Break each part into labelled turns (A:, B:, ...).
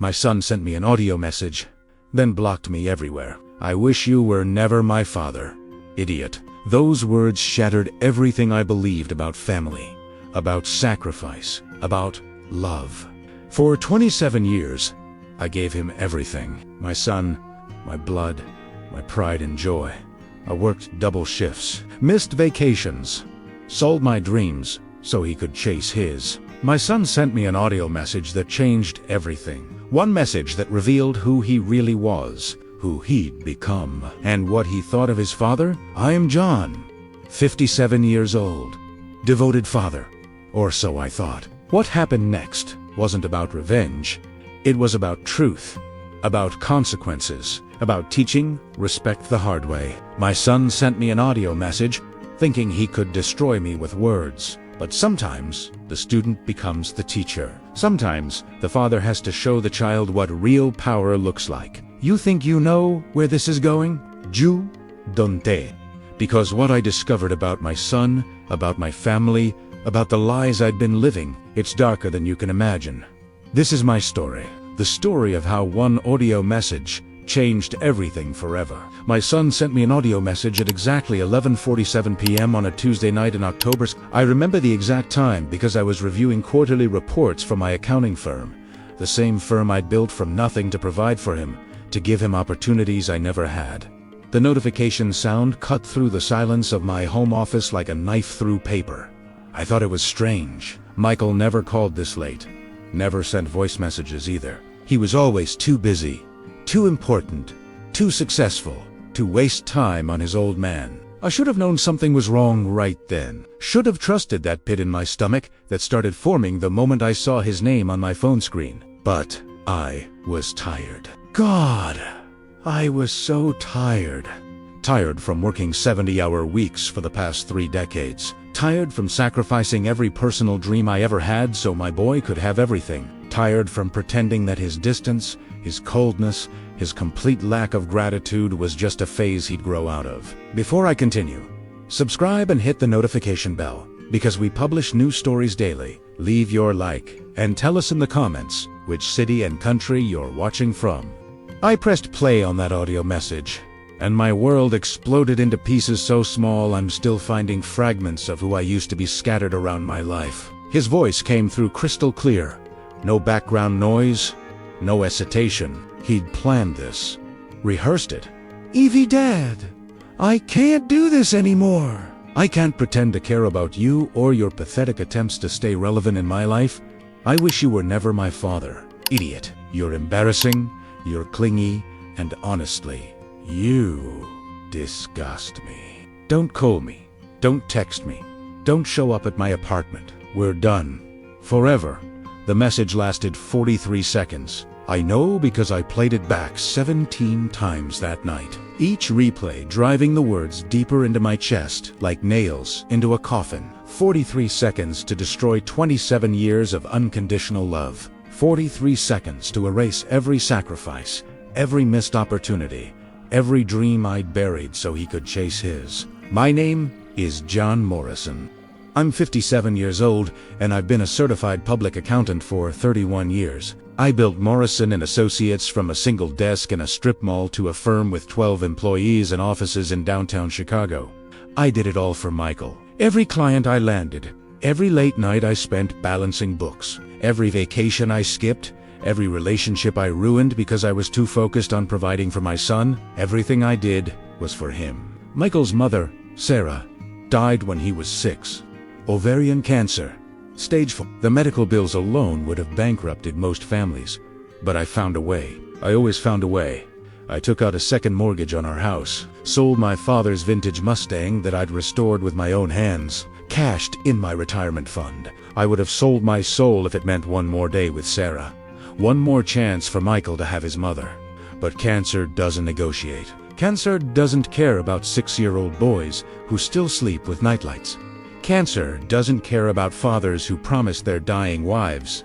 A: My son sent me an audio message, then blocked me everywhere. I wish you were never my father. Idiot. Those words shattered everything I believed about family, about sacrifice, about love. For 27 years, I gave him everything. My son, my blood, my pride and joy. I worked double shifts, missed vacations, sold my dreams so he could chase his. My son sent me an audio message that changed everything. One message that revealed who he really was, who he'd become, and what he thought of his father. I am John, 57 years old, devoted father, or so I thought. What happened next wasn't about revenge. It was about truth, about consequences, about teaching respect the hard way. My son sent me an audio message, thinking he could destroy me with words. But sometimes, the student becomes the teacher. Sometimes, the father has to show the child what real power looks like. You think you know where this is going? Ju donte. Because what I discovered about my son, about my family, about the lies I'd been living, it's darker than you can imagine. This is my story. The story of how one audio message changed everything forever. My son sent me an audio message at exactly 11:47 p.m. on a Tuesday night in October. I remember the exact time because I was reviewing quarterly reports for my accounting firm, the same firm I'd built from nothing to provide for him, to give him opportunities I never had. The notification sound cut through the silence of my home office like a knife through paper. I thought it was strange. Michael never called this late, never sent voice messages either. He was always too busy, too important, too successful, to waste time on his old man. I should have known something was wrong right then. Should have trusted that pit in my stomach that started forming the moment I saw his name on my phone screen. But I was tired. God, I was so tired. Tired from working 70-hour weeks for the past 3 decades. Tired from sacrificing every personal dream I ever had so my boy could have everything. Tired from pretending that his distance, his coldness, his complete lack of gratitude was just a phase he'd grow out of. Before I continue, subscribe and hit the notification bell, because we publish new stories daily. Leave your like, and tell us in the comments which city and country you're watching from. I pressed play on that audio message, and my world exploded into pieces so small I'm still finding fragments of who I used to be scattered around my life. His voice came through crystal clear. No background noise, no hesitation. He'd planned this, rehearsed it. Evie, Dad, I can't do this anymore. I can't pretend to care about you or your pathetic attempts to stay relevant in my life. I wish you were never my father. Idiot. You're embarrassing, you're clingy, and honestly, you disgust me. Don't call me. Don't text me. Don't show up at my apartment. We're done. Forever. The message lasted 43 seconds. I know because I played it back 17 times that night. Each replay driving the words deeper into my chest like nails into a coffin. 43 seconds to destroy 27 years of unconditional love. 43 seconds to erase every sacrifice, every missed opportunity, every dream I'd buried so he could chase his. My name is John Morrison. I'm 57 years old, and I've been a certified public accountant for 31 years. I built Morrison & Associates from a single desk in a strip mall to a firm with 12 employees and offices in downtown Chicago. I did it all for Michael. Every client I landed, every late night I spent balancing books, every vacation I skipped, every relationship I ruined because I was too focused on providing for my son, everything I did was for him. Michael's mother, Sarah, died when he was 6. Ovarian cancer. Stage 4. The medical bills alone would have bankrupted most families. But I found a way. I always found a way. I took out a second mortgage on our house, sold my father's vintage Mustang that I'd restored with my own hands, cashed in my retirement fund. I would have sold my soul if it meant one more day with Sarah. One more chance for Michael to have his mother. But cancer doesn't negotiate. Cancer doesn't care about 6-year-old boys who still sleep with nightlights. Cancer doesn't care about fathers who promise their dying wives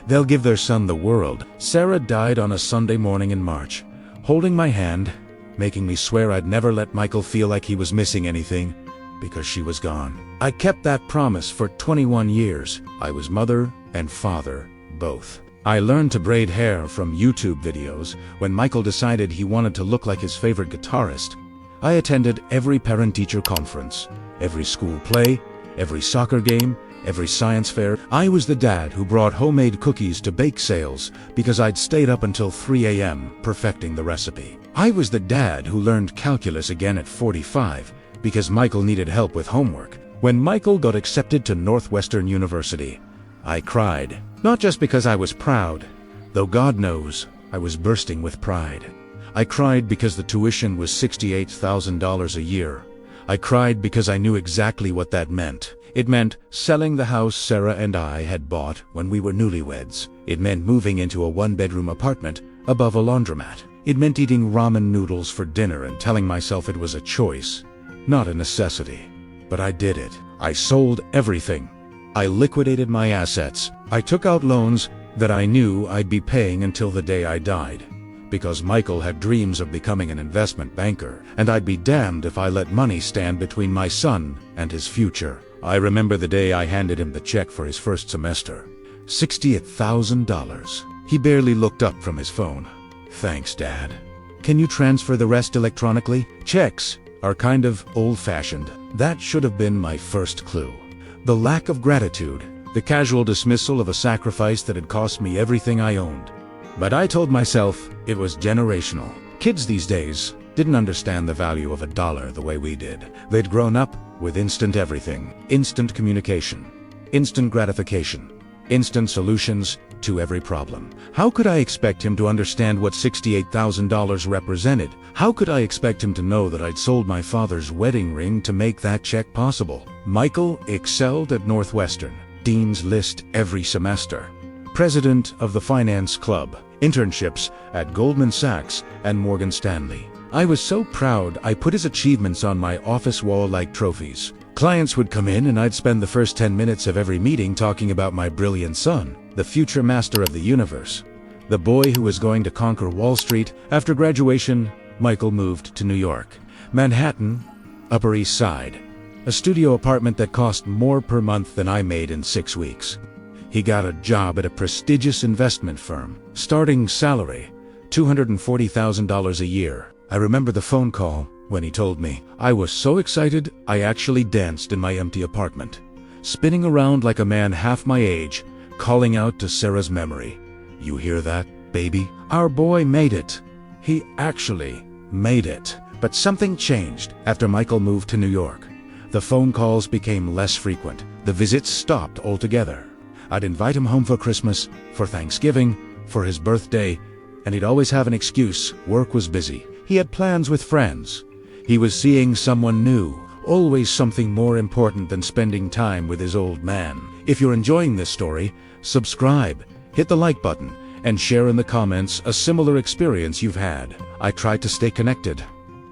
A: they'll give their son the world. Sarah died on a Sunday morning in March, holding my hand, making me swear I'd never let Michael feel like he was missing anything, because she was gone. I kept that promise for 21 years. I was mother and father, both. I learned to braid hair from YouTube videos. When Michael decided he wanted to look like his favorite guitarist, I attended every parent-teacher conference, every school play, every soccer game, every science fair. I was the dad who brought homemade cookies to bake sales because I'd stayed up until 3 a.m. perfecting the recipe. I was the dad who learned calculus again at 45 because Michael needed help with homework. When Michael got accepted to Northwestern University, I cried. Not just because I was proud, though God knows I was bursting with pride. I cried because the tuition was $68,000 a year. I cried because I knew exactly what that meant. It meant selling the house Sarah and I had bought when we were newlyweds. It meant moving into a one-bedroom apartment above a laundromat. It meant eating ramen noodles for dinner and telling myself it was a choice, not a necessity. But I did it. I sold everything. I liquidated my assets. I took out loans that I knew I'd be paying until the day I died, because Michael had dreams of becoming an investment banker, and I'd be damned if I let money stand between my son and his future. I remember the day I handed him the check for his first semester. $68,000. He barely looked up from his phone. Thanks, Dad. Can you transfer the rest electronically? Checks are kind of old-fashioned. That should have been my first clue. The lack of gratitude, the casual dismissal of a sacrifice that had cost me everything I owned. But I told myself it was generational. Kids these days didn't understand the value of a dollar the way we did. They'd grown up with instant everything, instant communication, instant gratification, instant solutions to every problem. How could I expect him to understand what $68,000 represented? How could I expect him to know that I'd sold my father's wedding ring to make that check possible? Michael excelled at Northwestern, Dean's List every semester, president of the finance club, internships at Goldman Sachs and Morgan Stanley. I was so proud I put his achievements on my office wall like trophies. Clients would come in and I'd spend the first 10 minutes of every meeting talking about my brilliant son, the future master of the universe, the boy who was going to conquer Wall Street. After graduation, Michael moved to New York, Manhattan, Upper East Side, a studio apartment that cost more per month than I made in 6 weeks. He got a job at a prestigious investment firm, starting salary, $240,000 a year. I remember the phone call when he told me. I was so excited I actually danced in my empty apartment, spinning around like a man half my age, calling out to Sarah's memory. You hear that, baby? Our boy made it. He actually made it. But something changed after Michael moved to New York. The phone calls became less frequent. The visits stopped altogether. I'd invite him home for Christmas, for Thanksgiving, for his birthday, and he'd always have an excuse. Work was busy. He had plans with friends. He was seeing someone new. Always something more important than spending time with his old man. If you're enjoying this story, subscribe, hit the like button, and share in the comments a similar experience you've had. I tried to stay connected.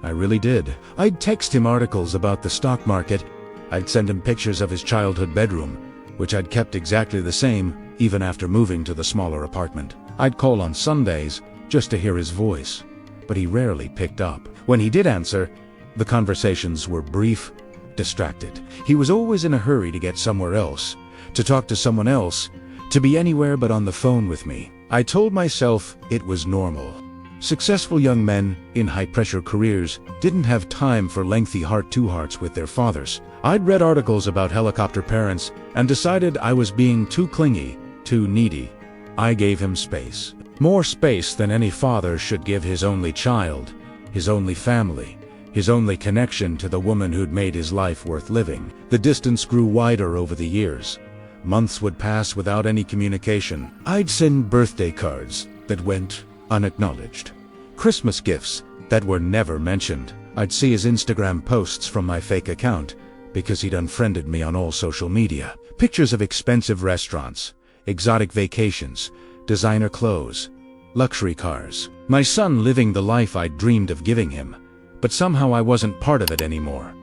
A: I really did. I'd text him articles about the stock market. I'd send him pictures of his childhood bedroom, which I'd kept exactly the same even after moving to the smaller apartment. I'd call on Sundays just to hear his voice, but he rarely picked up. When he did answer, the conversations were brief, distracted. He was always in a hurry to get somewhere else, to talk to someone else, to be anywhere but on the phone with me. I told myself it was normal. Successful young men in high-pressure careers didn't have time for lengthy heart-to-hearts with their fathers. I'd read articles about helicopter parents and decided I was being too clingy, too needy. I gave him space. More space than any father should give his only child, his only family, his only connection to the woman who'd made his life worth living. The distance grew wider over the years. Months would pass without any communication. I'd send birthday cards that went unacknowledged, Christmas gifts that were never mentioned. I'd see his Instagram posts from my fake account because he'd unfriended me on all social media. Pictures of expensive restaurants, exotic vacations, designer clothes, luxury cars. My son living the life I'd dreamed of giving him, but somehow I wasn't part of it anymore.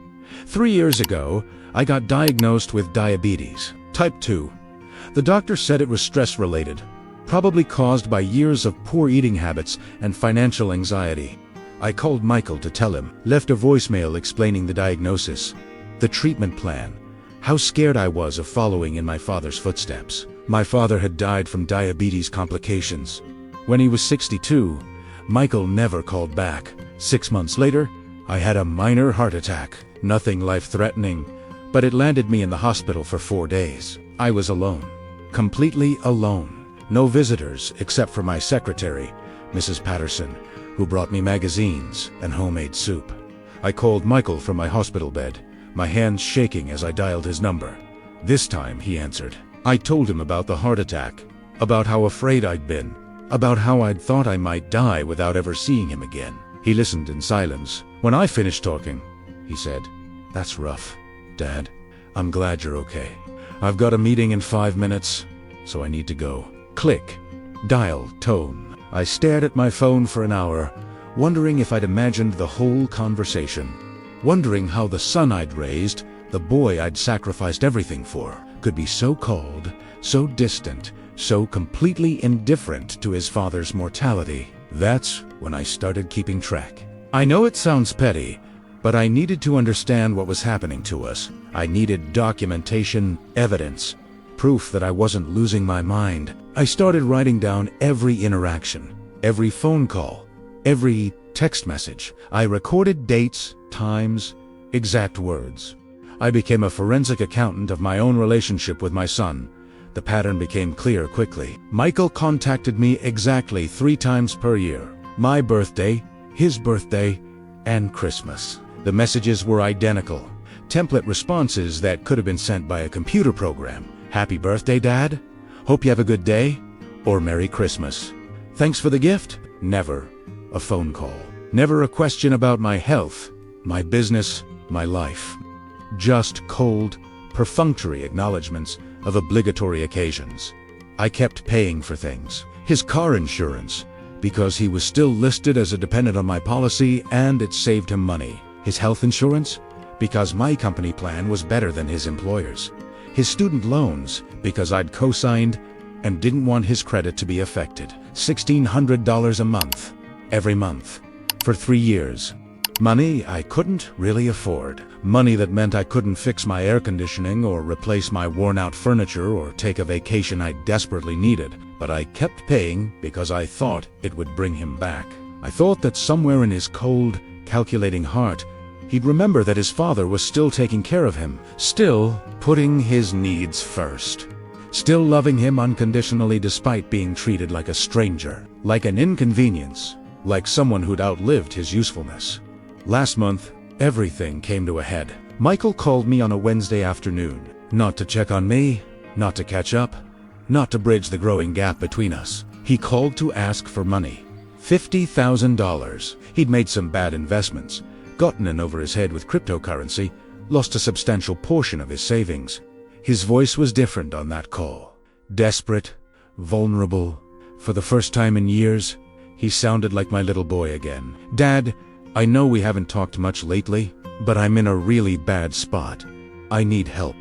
A: 3 years ago, I got diagnosed with diabetes, type 2. The doctor said it was stress-related, probably caused by years of poor eating habits and financial anxiety. I called Michael to tell him, left a voicemail explaining the diagnosis, the treatment plan, how scared I was of following in my father's footsteps. My father had died from diabetes complications. When he was 62, Michael never called back. 6 months later, I had a minor heart attack. Nothing life-threatening, but it landed me in the hospital for 4 days. I was alone. Completely alone. No visitors except for my secretary, Mrs. Patterson, who brought me magazines and homemade soup. I called Michael from my hospital bed, my hands shaking as I dialed his number. This time he answered. I told him about the heart attack, about how afraid I'd been, about how I'd thought I might die without ever seeing him again. He listened in silence. When I finished talking, he said, "That's rough, Dad. I'm glad you're okay. I've got a meeting in 5 minutes, so I need to go." Click. Dial tone. I stared at my phone for an hour, wondering if I'd imagined the whole conversation. Wondering how the son I'd raised, the boy I'd sacrificed everything for, could be so cold, so distant, so completely indifferent to his father's mortality. That's when I started keeping track. I know it sounds petty, but I needed to understand what was happening to us. I needed documentation, evidence, proof that I wasn't losing my mind. I started writing down every interaction, every phone call, every text message. I recorded dates, times, exact words. I became a forensic accountant of my own relationship with my son. The pattern became clear quickly. Michael contacted me exactly 3 times per year. My birthday, his birthday, and Christmas. The messages were identical. Template responses that could have been sent by a computer program. Happy birthday, Dad. Hope you have a good day. Or Merry Christmas. Thanks for the gift. Never a phone call. Never a question about my health, my business, my life. Just cold, perfunctory acknowledgments of obligatory occasions. I kept paying for things. His car insurance, because he was still listed as a dependent on my policy and it saved him money. His health insurance, because my company plan was better than his employer's. His student loans, because I'd co-signed and didn't want his credit to be affected. $1,600 a month, every month, for 3 years. Money I couldn't really afford. Money that meant I couldn't fix my air conditioning or replace my worn-out furniture or take a vacation I desperately needed. But I kept paying because I thought it would bring him back. I thought that somewhere in his cold, calculating heart, he'd remember that his father was still taking care of him, still putting his needs first, still loving him unconditionally despite being treated like a stranger, like an inconvenience, like someone who'd outlived his usefulness. Last month, everything came to a head. Michael called me on a Wednesday afternoon, not to check on me, not to catch up, not to bridge the growing gap between us. He called to ask for money. $50,000. He'd made some bad investments, gotten in over his head with cryptocurrency, lost a substantial portion of his savings. His voice was different on that call. Desperate, vulnerable. For the first time in years, he sounded like my little boy again. "Dad, I know we haven't talked much lately, but I'm in a really bad spot. I need help.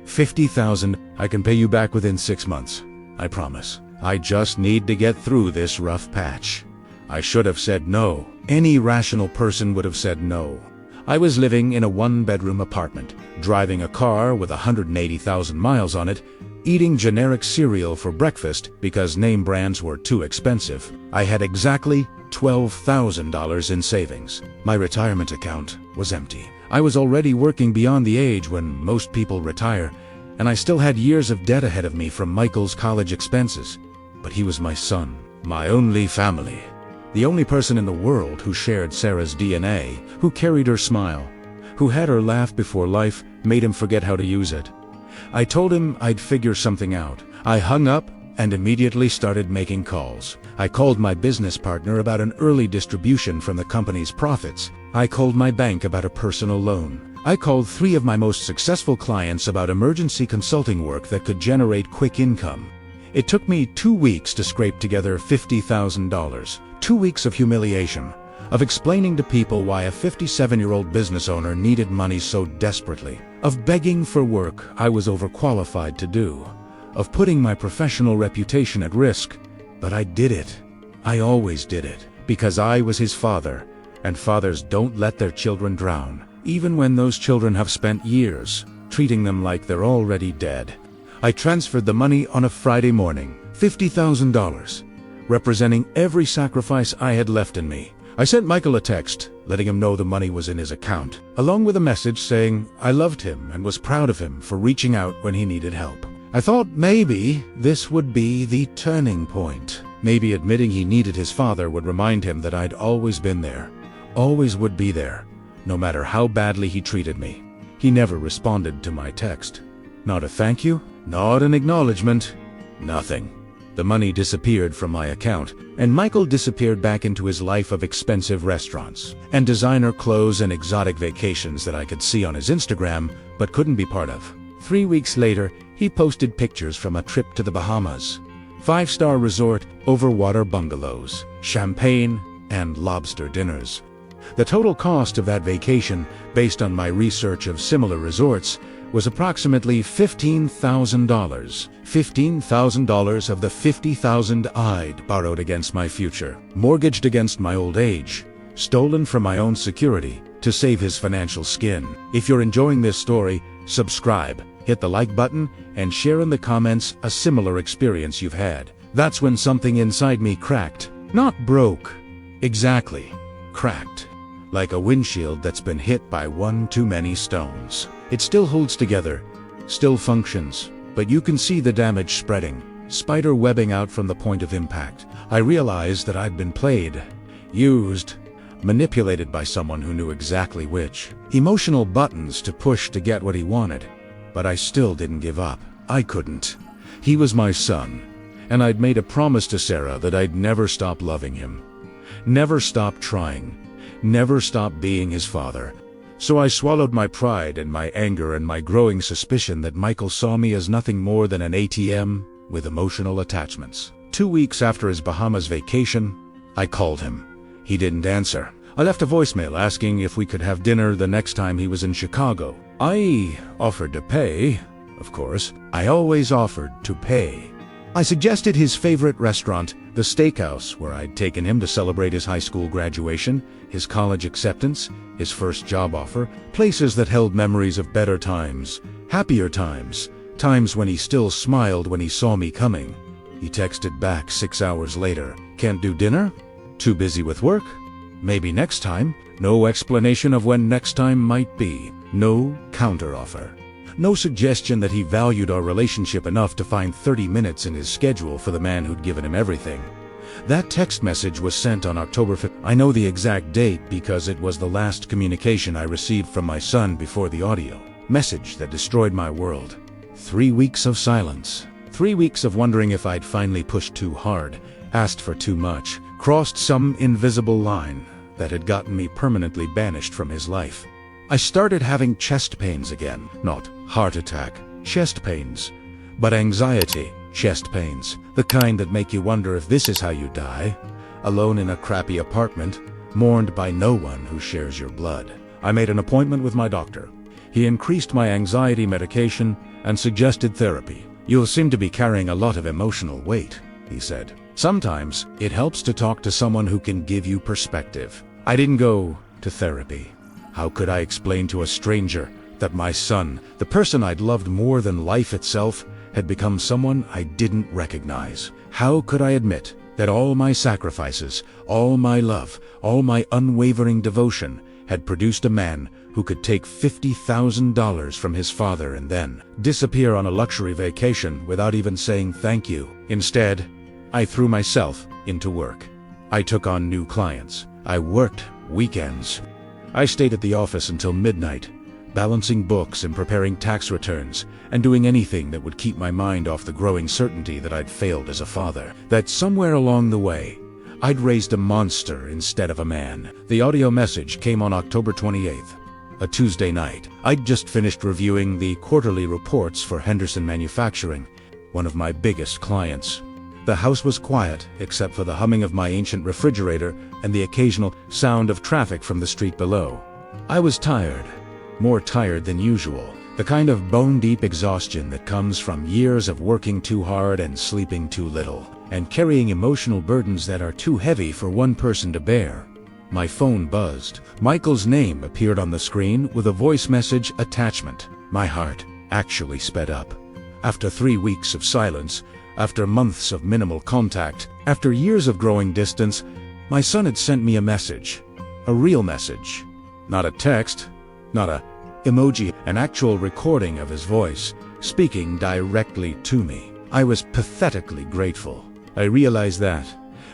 A: $50,000, I can pay you back within 6 months. I promise. I just need to get through this rough patch." I should have said no. Any rational person would have said no. I was living in a 1-bedroom apartment, driving a car with 180,000 miles on it, eating generic cereal for breakfast because name brands were too expensive. I had exactly $12,000 in savings. My retirement account was empty. I was already working beyond the age when most people retire, and I still had years of debt ahead of me from Michael's college expenses. But he was my son, my only family. The only person in the world who shared Sarah's DNA, who carried her smile, who had her laugh before life made him forget how to use it. I told him I'd figure something out. I hung up and immediately started making calls. I called my business partner about an early distribution from the company's profits. I called my bank about a personal loan. I called 3 of my most successful clients about emergency consulting work that could generate quick income. It took me 2 weeks to scrape together $50,000. 2 weeks of humiliation, of explaining to people why a 57-year-old business owner needed money so desperately, of begging for work I was overqualified to do, of putting my professional reputation at risk. But I did it. I always did it, because I was his father, and fathers don't let their children drown, even when those children have spent years treating them like they're already dead. I transferred the money on a Friday morning, $50,000, representing every sacrifice I had left in me. I sent Michael a text, letting him know the money was in his account, along with a message saying I loved him and was proud of him for reaching out when he needed help. I thought maybe this would be the turning point. Maybe admitting he needed his father would remind him that I'd always been there, always would be there, no matter how badly he treated me. He never responded to my text. Not a thank you, not an acknowledgement, nothing. The money disappeared from my account, and Michael disappeared back into his life of expensive restaurants and designer clothes and exotic vacations that I could see on his Instagram but couldn't be part of. 3 weeks later, he posted pictures from a trip to the Bahamas. 5-star resort, overwater bungalows, champagne, and lobster dinners. The total cost of that vacation, based on my research of similar resorts, was approximately $15,000. $15,000 of the $50,000 I'd borrowed against my future, mortgaged against my old age, stolen from my own security to save his financial skin. If you're enjoying this story, subscribe, hit the like button, and share in the comments a similar experience you've had. That's when something inside me cracked. Not broke. Exactly. Cracked. Like a windshield that's been hit by one too many stones. It still holds together, still functions, but you can see the damage spreading, spider webbing out from the point of impact. I realized that I'd been played, used, manipulated by someone who knew exactly which emotional buttons to push to get what he wanted. But I still didn't give up. I couldn't. He was my son, and I'd made a promise to Sarah that I'd never stop loving him, never stop trying, never stop being his father. So I swallowed my pride and my anger and my growing suspicion that Michael saw me as nothing more than an ATM with emotional attachments. 2 weeks after his Bahamas vacation, I called him. He didn't answer. I left a voicemail asking if we could have dinner the next time he was in Chicago. I offered to pay, of course. I always offered to pay. I suggested his favorite restaurant, the Steakhouse, where I'd taken him to celebrate his high school graduation, his college acceptance, his first job offer, places that held memories of better times, happier times, times when he still smiled when he saw me coming. He texted back 6 hours later, "Can't do dinner? Too busy with work? Maybe next time." No explanation of when next time might be. No counteroffer. No suggestion that he valued our relationship enough to find 30 minutes in his schedule for the man who'd given him everything. That text message was sent on October 5th. I know the exact date because it was the last communication I received from my son before the audio message that destroyed my world. 3 weeks of silence. 3 weeks of wondering if I'd finally pushed too hard, asked for too much, crossed some invisible line that had gotten me permanently banished from his life. I started having chest pains again. Not heart attack, chest pains, but anxiety chest pains. The kind that make you wonder if this is how you die. Alone in a crappy apartment, mourned by no one who shares your blood. I made an appointment with my doctor. He increased my anxiety medication and suggested therapy. "You'll seem to be carrying a lot of emotional weight," he said. "Sometimes it helps to talk to someone who can give you perspective." I didn't go to therapy. How could I explain to a stranger that my son, the person I'd loved more than life itself, had become someone I didn't recognize? How could I admit that all my sacrifices, all my love, all my unwavering devotion had produced a man who could take $50,000 from his father and then disappear on a luxury vacation without even saying thank you? Instead, I threw myself into work. I took on new clients. I worked weekends. I stayed at the office until midnight, balancing books and preparing tax returns, and doing anything that would keep my mind off the growing certainty that I'd failed as a father. That somewhere along the way, I'd raised a monster instead of a man. The audio message came on October 28th, a Tuesday night. I'd just finished reviewing the quarterly reports for Henderson Manufacturing, one of my biggest clients. The house was quiet, except for the humming of my ancient refrigerator and the occasional sound of traffic from the street below. I was tired, more tired than usual, the kind of bone-deep exhaustion that comes from years of working too hard and sleeping too little, and carrying emotional burdens that are too heavy for one person to bear. My phone buzzed. Michael's name appeared on the screen with a voice message attachment. My heart actually sped up. After 3 weeks of silence, after months of minimal contact, after years of growing distance, my son had sent me a message. A real message. Not a text, not a emoji, an actual recording of his voice, speaking directly to me. I was pathetically grateful. I realized that,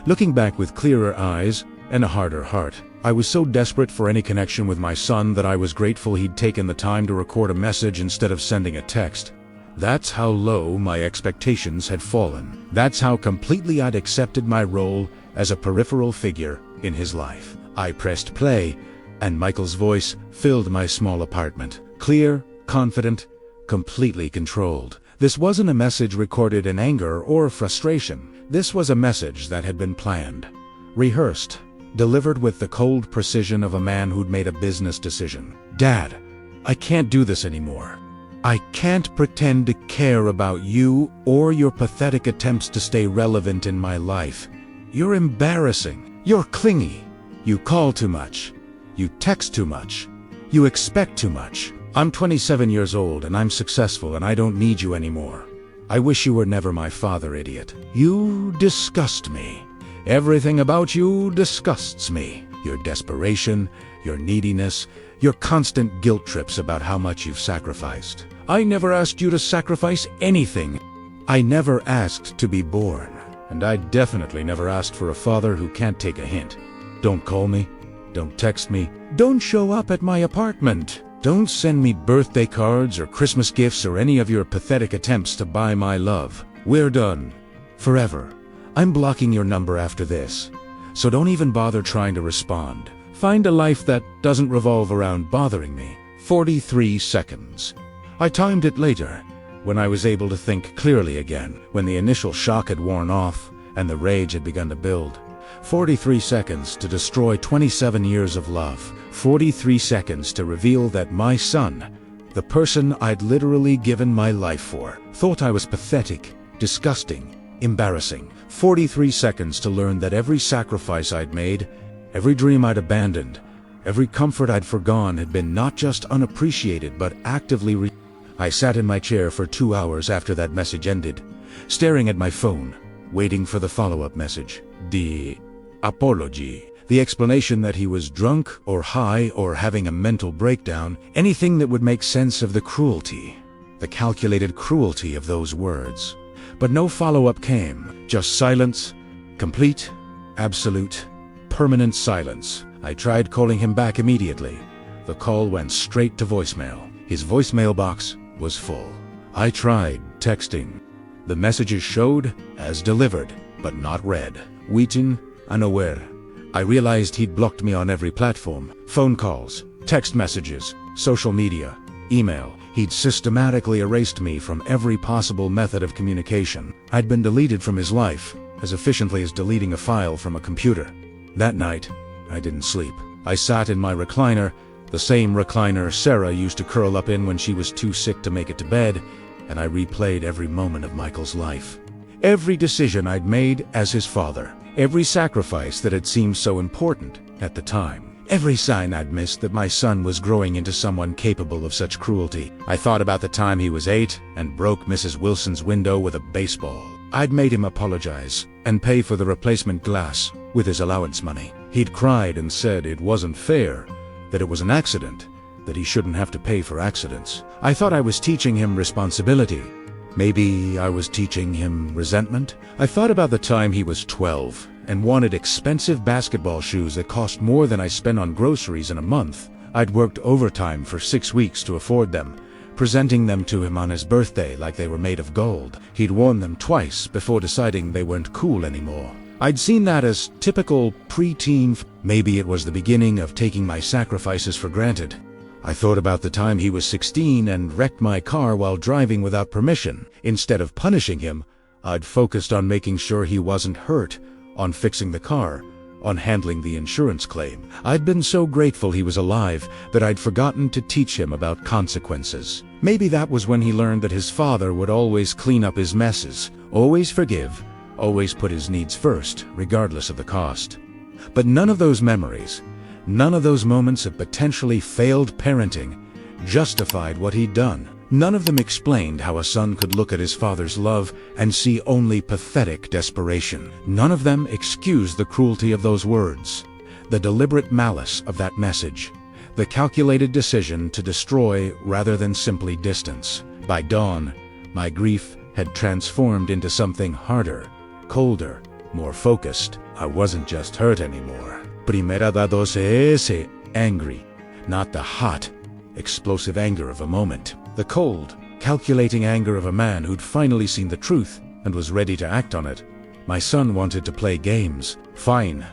A: looking back with clearer eyes and a harder heart, I was so desperate for any connection with my son that I was grateful he'd taken the time to record a message instead of sending a text. That's how low my expectations had fallen. That's how completely I'd accepted my role as a peripheral figure in his life. I pressed play, and Michael's voice filled my small apartment. Clear, confident, completely controlled. This wasn't a message recorded in anger or frustration. This was a message that had been planned, rehearsed, delivered with the cold precision of a man who'd made a business decision. Dad, I can't do this anymore. I can't pretend to care about you or your pathetic attempts to stay relevant in my life. You're embarrassing. You're clingy. You call too much. You text too much. You expect too much. I'm 27 years old and I'm successful and I don't need you anymore. I wish you were never my father, idiot. You disgust me. Everything about you disgusts me. Your desperation, your neediness, your constant guilt trips about how much you've sacrificed. I never asked you to sacrifice anything. I never asked to be born. And I definitely never asked for a father who can't take a hint. Don't call me. Don't text me. Don't show up at my apartment. Don't send me birthday cards or Christmas gifts or any of your pathetic attempts to buy my love. We're done. Forever. I'm blocking your number after this. So don't even bother trying to respond. Find a life that doesn't revolve around bothering me. 43 seconds. I timed it later, when I was able to think clearly again, when the initial shock had worn off and the rage had begun to build. 43 seconds to destroy 27 years of love. 43 seconds to reveal that my son, the person I'd literally given my life for, thought I was pathetic, disgusting, embarrassing. 43 seconds to learn that every sacrifice I'd made, every dream I'd abandoned, every comfort I'd forgone had been not just unappreciated but actively I sat in my chair for 2 hours after that message ended, staring at my phone, waiting for the follow-up message. The apology. The explanation that he was drunk or high or having a mental breakdown, anything that would make sense of the cruelty, the calculated cruelty of those words. But no follow-up came, just silence, complete, absolute, permanent silence. I tried calling him back immediately. The call went straight to voicemail. His voicemail box was full. I tried texting. The messages showed as delivered, but not read. Waiting, unaware. I realized he'd blocked me on every platform. Phone calls, text messages, social media, email. He'd systematically erased me from every possible method of communication. I'd been deleted from his life, as efficiently as deleting a file from a computer. That night, I didn't sleep. I sat in my recliner, the same recliner Sarah used to curl up in when she was too sick to make it to bed, and I replayed every moment of Michael's life. Every decision I'd made as his father. Every sacrifice that had seemed so important at the time. Every sign I'd missed that my son was growing into someone capable of such cruelty. I thought about the time he was 8 and broke Mrs. Wilson's window with a baseball. I'd made him apologize and pay for the replacement glass with his allowance money. He'd cried and said it wasn't fair, that it was an accident, that he shouldn't have to pay for accidents. I thought I was teaching him responsibility. Maybe I was teaching him resentment? I thought about the time he was 12 and wanted expensive basketball shoes that cost more than I spent on groceries in a month. I'd worked overtime for 6 weeks to afford them, presenting them to him on his birthday like they were made of gold. He'd worn them twice before deciding they weren't cool anymore. I'd seen that as typical preteen. Maybe it was the beginning of taking my sacrifices for granted. I thought about the time he was 16 and wrecked my car while driving without permission. Instead of punishing him, I'd focused on making sure he wasn't hurt, on fixing the car, on handling the insurance claim. I'd been so grateful he was alive that I'd forgotten to teach him about consequences. Maybe that was when he learned that his father would always clean up his messes, always forgive, always put his needs first, regardless of the cost. But none of those memories, none of those moments of potentially failed parenting justified what he'd done. None of them explained how a son could look at his father's love and see only pathetic desperation. None of them excused the cruelty of those words, the deliberate malice of that message, the calculated decision to destroy rather than simply distance. By dawn, my grief had transformed into something harder, colder, more focused. I wasn't just hurt anymore. Primera dadose ese angry, not the hot, explosive anger of a moment. The cold, calculating anger of a man who'd finally seen the truth and was ready to act on it. My son wanted to play games, fine,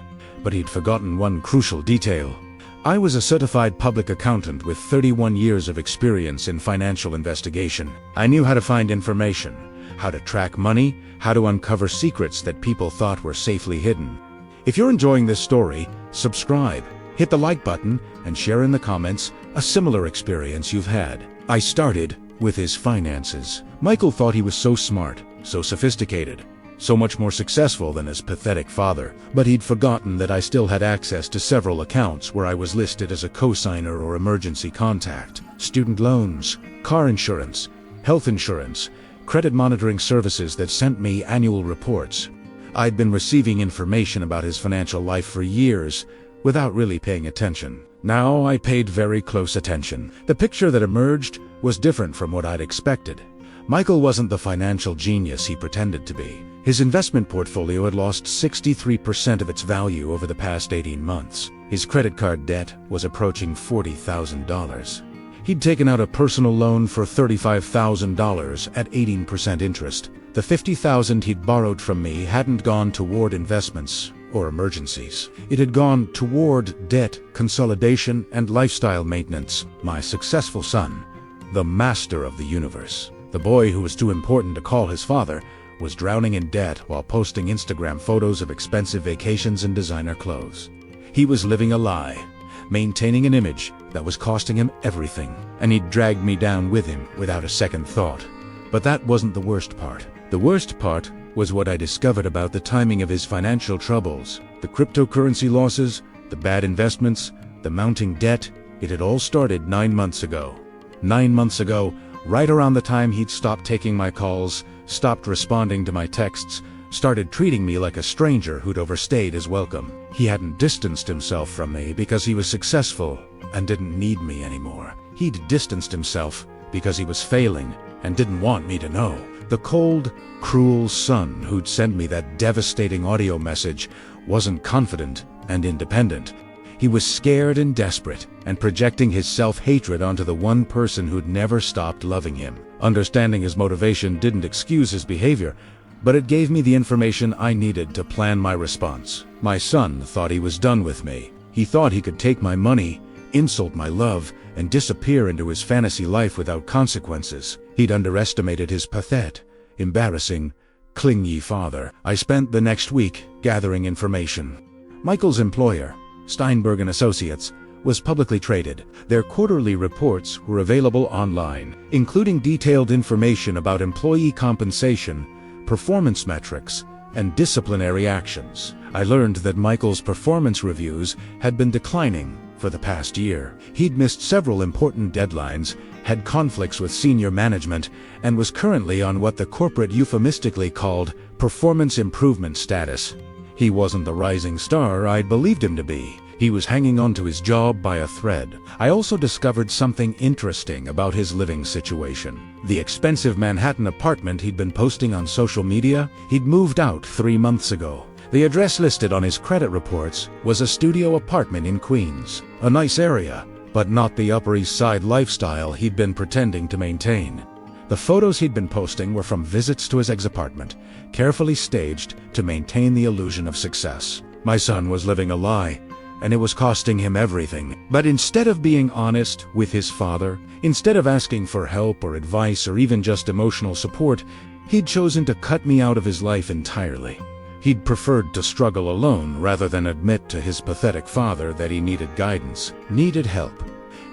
A: but he'd forgotten one crucial detail. I was a certified public accountant with 31 years of experience in financial investigation. I knew how to find information, how to track money, how to uncover secrets that people thought were safely hidden. If you're enjoying this story, subscribe, hit the like button, and share in the comments a similar experience you've had. I started with his finances. Michael thought he was so smart, so sophisticated, so much more successful than his pathetic father, but he'd forgotten that I still had access to several accounts where I was listed as a cosigner or emergency contact. Student loans, car insurance, health insurance, credit monitoring services that sent me annual reports. I'd been receiving information about his financial life for years without really paying attention. Now I paid very close attention. The picture that emerged was different from what I'd expected. Michael wasn't the financial genius he pretended to be. His investment portfolio had lost 63% of its value over the past 18 months. His credit card debt was approaching $40,000. He'd taken out a personal loan for $35,000 at 18% interest. The $50,000 he'd borrowed from me hadn't gone toward investments or emergencies. It had gone toward debt, consolidation, and lifestyle maintenance. My successful son, the master of the universe, the boy who was too important to call his father, was drowning in debt while posting Instagram photos of expensive vacations and designer clothes. He was living a lie, maintaining an image that was costing him everything, and he'd dragged me down with him without a second thought. But that wasn't the worst part. The worst part was what I discovered about the timing of his financial troubles, the cryptocurrency losses, the bad investments, the mounting debt. It had all started 9 months ago. 9 months ago, right around the time he'd stopped taking my calls, stopped responding to my texts, started treating me like a stranger who'd overstayed his welcome. He hadn't distanced himself from me because he was successful and didn't need me anymore. He'd distanced himself because he was failing and didn't want me to know. The cold, cruel son who'd sent me that devastating audio message wasn't confident and independent. He was scared and desperate, and projecting his self-hatred onto the one person who'd never stopped loving him. Understanding his motivation didn't excuse his behavior, but it gave me the information I needed to plan my response. My son thought he was done with me. He thought he could take my money, insult my love, and disappear into his fantasy life without consequences. He'd underestimated his pathetic, embarrassing, clingy father. I spent the next week gathering information. Michael's employer, Steinberg & Associates, was publicly traded. Their quarterly reports were available online, including detailed information about employee compensation, performance metrics, and disciplinary actions. I learned that Michael's performance reviews had been declining for the past year. He'd missed several important deadlines, had conflicts with senior management, and was currently on what the corporate euphemistically called performance improvement status. He wasn't the rising star I'd believed him to be. He was hanging on to his job by a thread. I also discovered something interesting about his living situation. The expensive Manhattan apartment he'd been posting on social media, he'd moved out 3 months ago. The address listed on his credit reports was a studio apartment in Queens. A nice area, but not the Upper East Side lifestyle he'd been pretending to maintain. The photos he'd been posting were from visits to his ex-apartment, carefully staged to maintain the illusion of success. My son was living a lie, and it was costing him everything. But instead of being honest with his father, instead of asking for help or advice or even just emotional support, he'd chosen to cut me out of his life entirely. He'd preferred to struggle alone rather than admit to his pathetic father that he needed guidance, needed help,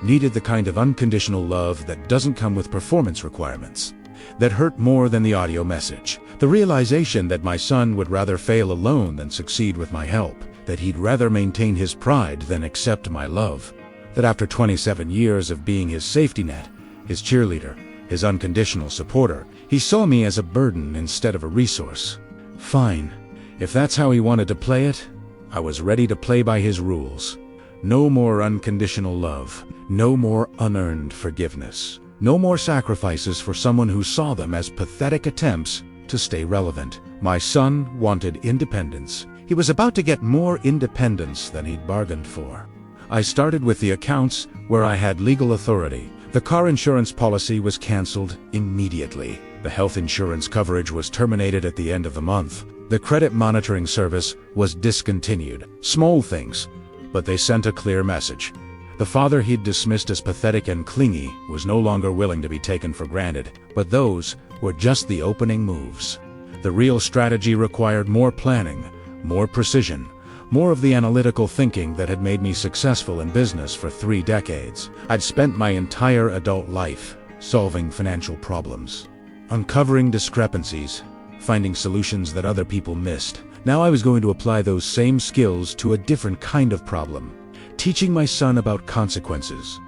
A: needed the kind of unconditional love that doesn't come with performance requirements, that hurt more than the audio message. The realization that my son would rather fail alone than succeed with my help, that he'd rather maintain his pride than accept my love, that after 27 years of being his safety net, his cheerleader, his unconditional supporter. He saw me as a burden instead of a resource. Fine. If that's how he wanted to play it, I was ready to play by his rules. No more unconditional love. No more unearned forgiveness. No more sacrifices for someone who saw them as pathetic attempts to stay relevant. My son wanted independence. He was about to get more independence than he'd bargained for. I started with the accounts where I had legal authority. The car insurance policy was canceled immediately. The health insurance coverage was terminated at the end of the month. The credit monitoring service was discontinued. Small things, but they sent a clear message. The father he'd dismissed as pathetic and clingy was no longer willing to be taken for granted. But those were just the opening moves. The real strategy required more planning, more precision, more of the analytical thinking that had made me successful in business for 3 decades. I'd spent my entire adult life solving financial problems, uncovering discrepancies, finding solutions that other people missed. Now I was going to apply those same skills to a different kind of problem, teaching my son about consequences.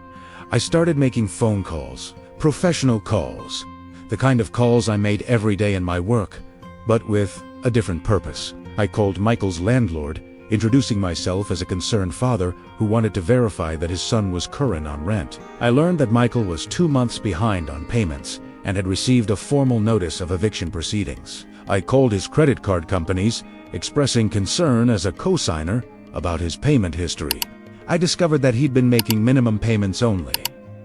A: I started making phone calls, professional calls, the kind of calls I made every day in my work, but with a different purpose. I called Michael's landlord, introducing myself as a concerned father who wanted to verify that his son was current on rent. I learned that Michael was 2 months behind on payments and had received a formal notice of eviction proceedings. I called his credit card companies, expressing concern as a co-signer about his payment history. I discovered that he'd been making minimum payments only,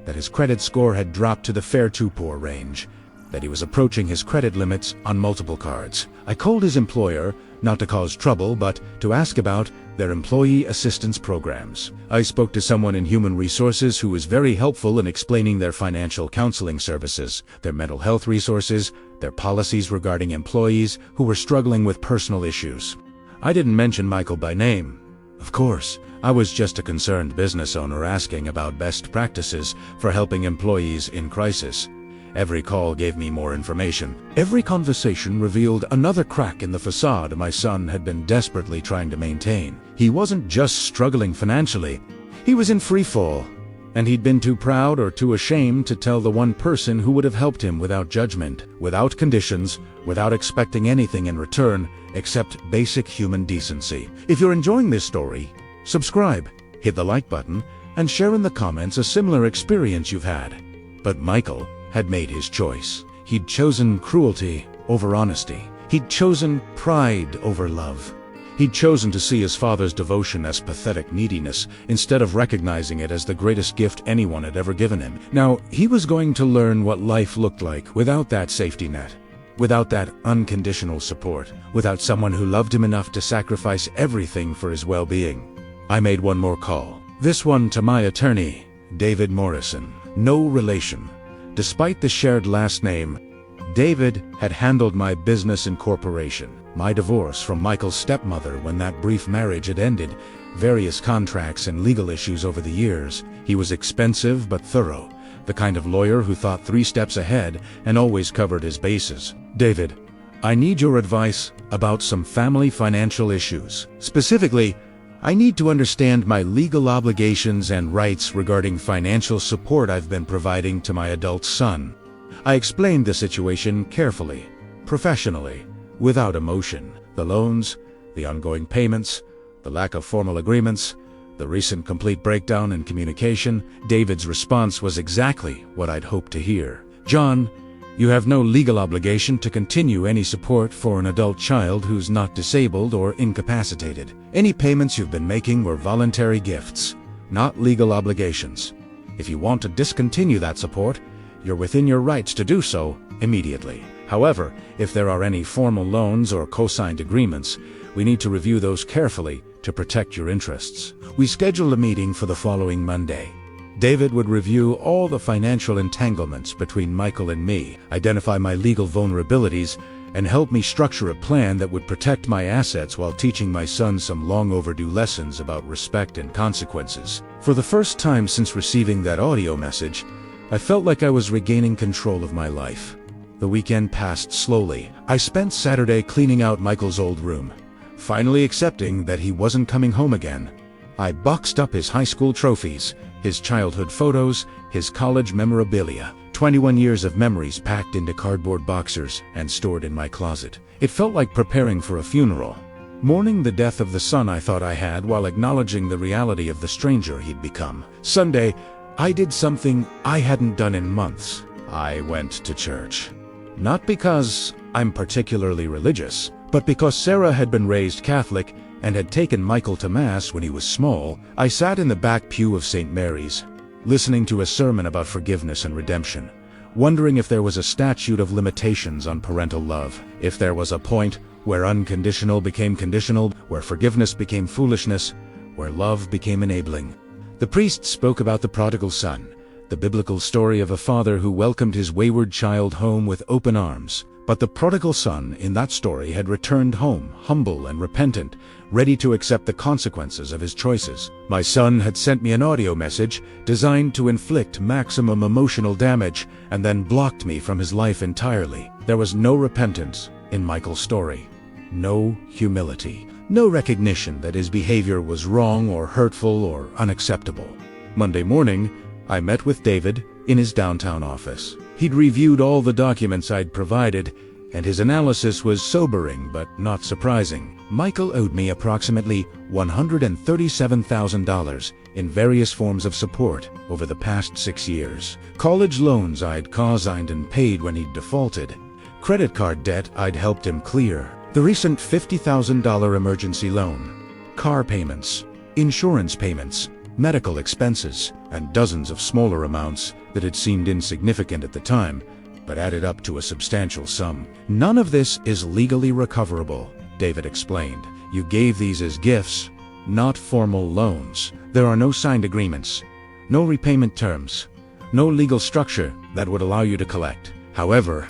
A: that his credit score had dropped to the fair to poor range, that he was approaching his credit limits on multiple cards. I called his employer, not to cause trouble, but to ask about their employee assistance programs. I spoke to someone in human resources who was very helpful in explaining their financial counseling services, their mental health resources, their policies regarding employees who were struggling with personal issues. I didn't mention Michael by name. Of course, I was just a concerned business owner asking about best practices for helping employees in crisis. Every call gave me more information. Every conversation revealed another crack in the facade my son had been desperately trying to maintain. He wasn't just struggling financially. He was in free fall, and he'd been too proud or too ashamed to tell the one person who would have helped him without judgment, without conditions, without expecting anything in return except basic human decency. If you're enjoying this story, subscribe, hit the like button, and share in the comments a similar experience you've had. But Michael had made his choice. He'd chosen cruelty over honesty. He'd chosen pride over love. He'd chosen to see his father's devotion as pathetic neediness instead of recognizing it as the greatest gift anyone had ever given him. Now, he was going to learn what life looked like without that safety net, without that unconditional support, without someone who loved him enough to sacrifice everything for his well-being. I made one more call. This one to my attorney, David Morrison. No relation. Despite the shared last name, David had handled my business incorporation, my divorce from Michael's stepmother when that brief marriage had ended, various contracts and legal issues over the years. He was expensive but thorough, the kind of lawyer who thought 3 steps ahead and always covered his bases. David, I need your advice about some family financial issues. Specifically, I need to understand my legal obligations and rights regarding financial support I've been providing to my adult son. I explained the situation carefully, professionally, without emotion. The loans, the ongoing payments, the lack of formal agreements, the recent complete breakdown in communication. David's response was exactly what I'd hoped to hear. John, you have no legal obligation to continue any support for an adult child who's not disabled or incapacitated. Any payments you've been making were voluntary gifts, not legal obligations. If you want to discontinue that support, you're within your rights to do so immediately. However, if there are any formal loans or co-signed agreements, we need to review those carefully to protect your interests. We scheduled a meeting for the following Monday. David would review all the financial entanglements between Michael and me, identify my legal vulnerabilities, and help me structure a plan that would protect my assets while teaching my son some long overdue lessons about respect and consequences. For the first time since receiving that audio message, I felt like I was regaining control of my life. The weekend passed slowly. I spent Saturday cleaning out Michael's old room, finally accepting that he wasn't coming home again. I boxed up his high school trophies, his childhood photos, his college memorabilia. 21 years of memories packed into cardboard boxers and stored in my closet. It felt like preparing for a funeral. Mourning the death of the son I thought I had while acknowledging the reality of the stranger he'd become. Sunday, I did something I hadn't done in months. I went to church. Not because I'm particularly religious, but because Sarah had been raised Catholic and had taken Michael to Mass when he was small. I sat in the back pew of St. Mary's, listening to a sermon about forgiveness and redemption, wondering if there was a statute of limitations on parental love, if there was a point where unconditional became conditional, where forgiveness became foolishness, where love became enabling. The priest spoke about the prodigal son, the biblical story of a father who welcomed his wayward child home with open arms. But the prodigal son in that story had returned home, humble and repentant, ready to accept the consequences of his choices. My son had sent me an audio message designed to inflict maximum emotional damage and then blocked me from his life entirely. There was no repentance in Michael's story, no humility, no recognition that his behavior was wrong or hurtful or unacceptable. Monday morning, I met with David in his downtown office. He'd reviewed all the documents I'd provided, and his analysis was sobering but not surprising. Michael owed me approximately $137,000 in various forms of support over the past 6 years. College loans I'd co-signed and paid when he'd defaulted. Credit card debt I'd helped him clear. The recent $50,000 emergency loan. Car payments, insurance payments, medical expenses, and dozens of smaller amounts that had seemed insignificant at the time, but added up to a substantial sum. None of this is legally recoverable, David explained. You gave these as gifts, not formal loans. There are no signed agreements, no repayment terms, no legal structure that would allow you to collect. However,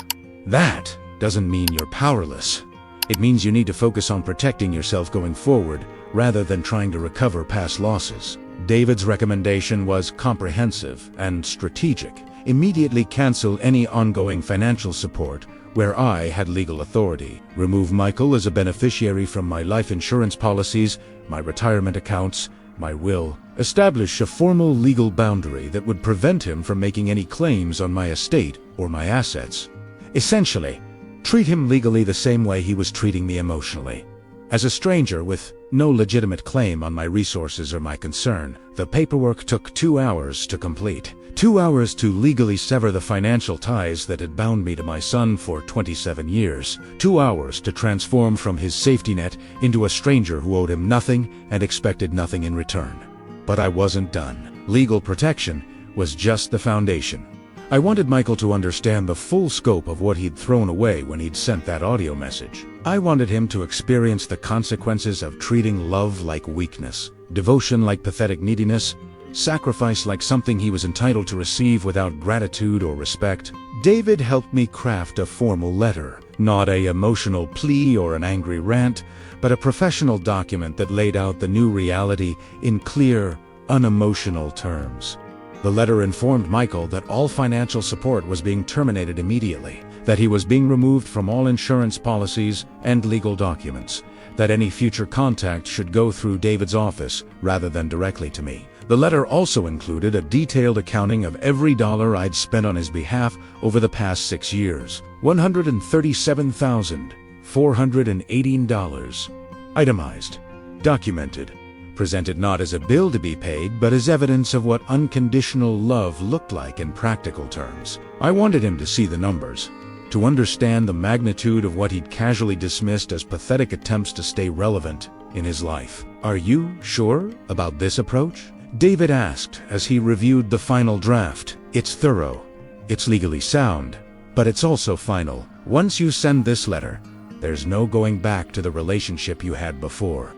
A: that doesn't mean you're powerless. It means you need to focus on protecting yourself going forward rather than trying to recover past losses. David's recommendation was comprehensive and strategic. Immediately cancel any ongoing financial support where I had legal authority. Remove Michael as a beneficiary from my life insurance policies, my retirement accounts, my will. Establish a formal legal boundary that would prevent him from making any claims on my estate or my assets. Essentially, treat him legally the same way he was treating me emotionally. As a stranger with no legitimate claim on my resources or my concern. The paperwork took 2 hours to complete. 2 hours to legally sever the financial ties that had bound me to my son for 27 years. 2 hours to transform from his safety net into a stranger who owed him nothing and expected nothing in return. But I wasn't done. Legal protection was just the foundation. I wanted Michael to understand the full scope of what he'd thrown away when he'd sent that audio message. I wanted him to experience the consequences of treating love like weakness, devotion like pathetic neediness, sacrifice like something he was entitled to receive without gratitude or respect. David helped me craft a formal letter, not an emotional plea or an angry rant, but a professional document that laid out the new reality in clear, unemotional terms. The letter informed Michael that all financial support was being terminated immediately, that he was being removed from all insurance policies and legal documents, that any future contact should go through David's office rather than directly to me. The letter also included a detailed accounting of every dollar I'd spent on his behalf over the past 6 years. $137,418. Itemized, documented, presented not as a bill to be paid, but as evidence of what unconditional love looked like in practical terms. I wanted him to see the numbers, to understand the magnitude of what he'd casually dismissed as pathetic attempts to stay relevant in his life. "Are you sure about this approach?" David asked as he reviewed the final draft. "It's thorough, it's legally sound, but it's also final. Once you send this letter, there's no going back to the relationship you had before."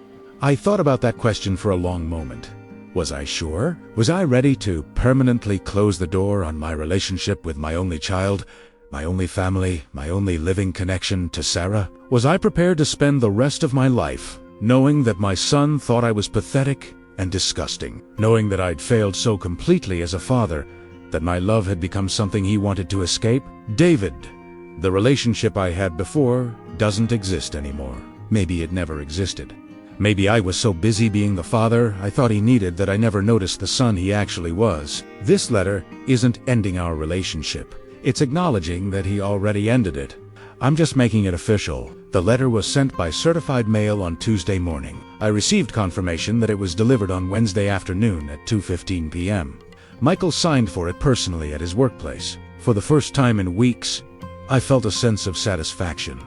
A: I thought about that question for a long moment. Was I sure? Was I ready to permanently close the door on my relationship with my only child, my only family, my only living connection to Sarah? Was I prepared to spend the rest of my life knowing that my son thought I was pathetic and disgusting, knowing that I'd failed so completely as a father that my love had become something he wanted to escape? David, the relationship I had before doesn't exist anymore. Maybe it never existed. Maybe I was so busy being the father I thought he needed that I never noticed the son he actually was. This letter isn't ending our relationship. It's acknowledging that he already ended it. I'm just making it official. The letter was sent by certified mail on Tuesday morning. I received confirmation that it was delivered on Wednesday afternoon at 2:15 p.m. Michael signed for it personally at his workplace. For the first time in weeks, I felt a sense of satisfaction.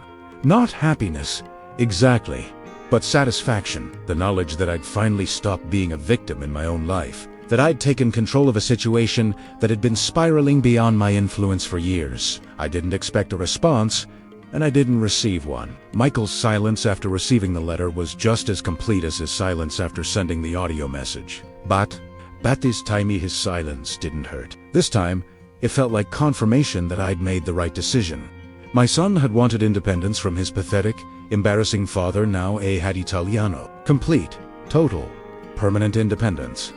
A: Not happiness, exactly, but satisfaction. The knowledge that I'd finally stopped being a victim in my own life. That I'd taken control of a situation that had been spiraling beyond my influence for years. I didn't expect a response, and I didn't receive one. Michael's silence after receiving the letter was just as complete as his silence after sending the audio message. But this time his silence didn't hurt. This time, it felt like confirmation that I'd made the right decision. My son had wanted independence from his pathetic, embarrassing father, now had Italiano. Complete, total, permanent independence.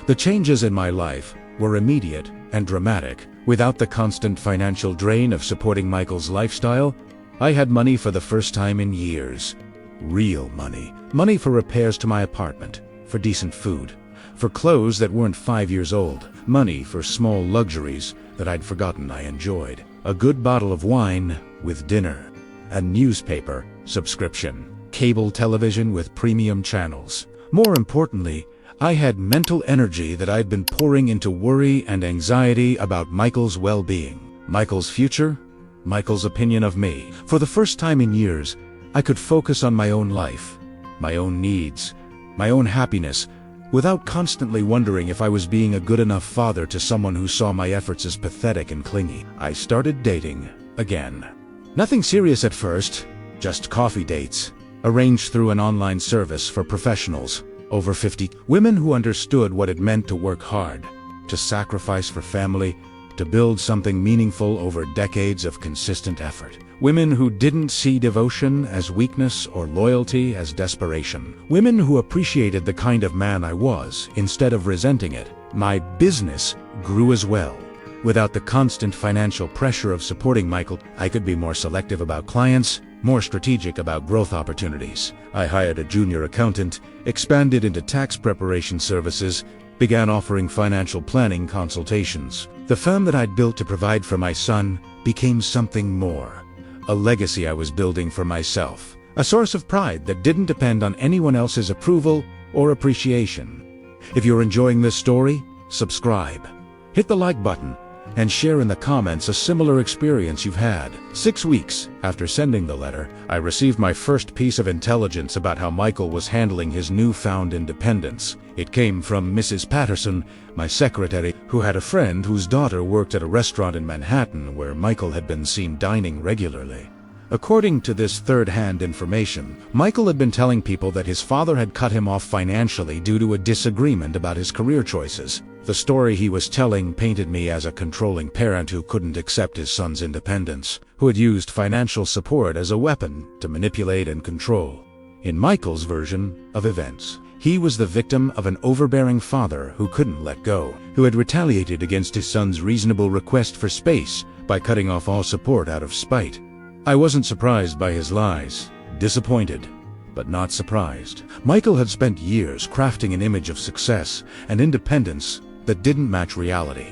A: The changes in my life were immediate and dramatic. Without the constant financial drain of supporting Michael's lifestyle, I had money for the first time in years. Real money. Money for repairs to my apartment, for decent food, for clothes that weren't 5 years old, money for small luxuries that I'd forgotten I enjoyed. A good bottle of wine with dinner, a newspaper subscription, cable television with premium channels. More importantly, I had mental energy that I'd been pouring into worry and anxiety about Michael's well-being, Michael's future, Michael's opinion of me. For the first time in years, I could focus on my own life, my own needs, my own happiness, without constantly wondering if I was being a good enough father to someone who saw my efforts as pathetic and clingy. I started dating again. Nothing serious at first, just coffee dates, arranged through an online service for professionals, over 50, women who understood what it meant to work hard, to sacrifice for family, to build something meaningful over decades of consistent effort. Women who didn't see devotion as weakness or loyalty as desperation. Women who appreciated the kind of man I was instead of resenting it. My business grew as well. Without the constant financial pressure of supporting Michael, I could be more selective about clients, more strategic about growth opportunities. I hired a junior accountant, expanded into tax preparation services, began offering financial planning consultations. The firm that I'd built to provide for my son became something more. A legacy I was building for myself. A source of pride that didn't depend on anyone else's approval or appreciation. If you're enjoying this story, subscribe, hit the like button, and share in the comments a similar experience you've had. 6 weeks after sending the letter, I received my first piece of intelligence about how Michael was handling his newfound independence. It came from Mrs. Patterson, my secretary, who had a friend whose daughter worked at a restaurant in Manhattan where Michael had been seen dining regularly. According to this third-hand information, Michael had been telling people that his father had cut him off financially due to a disagreement about his career choices. The story he was telling painted me as a controlling parent who couldn't accept his son's independence, who had used financial support as a weapon to manipulate and control. In Michael's version of events, he was the victim of an overbearing father who couldn't let go, who had retaliated against his son's reasonable request for space by cutting off all support out of spite. I wasn't surprised by his lies, disappointed, but not surprised. Michael had spent years crafting an image of success and independence that didn't match reality.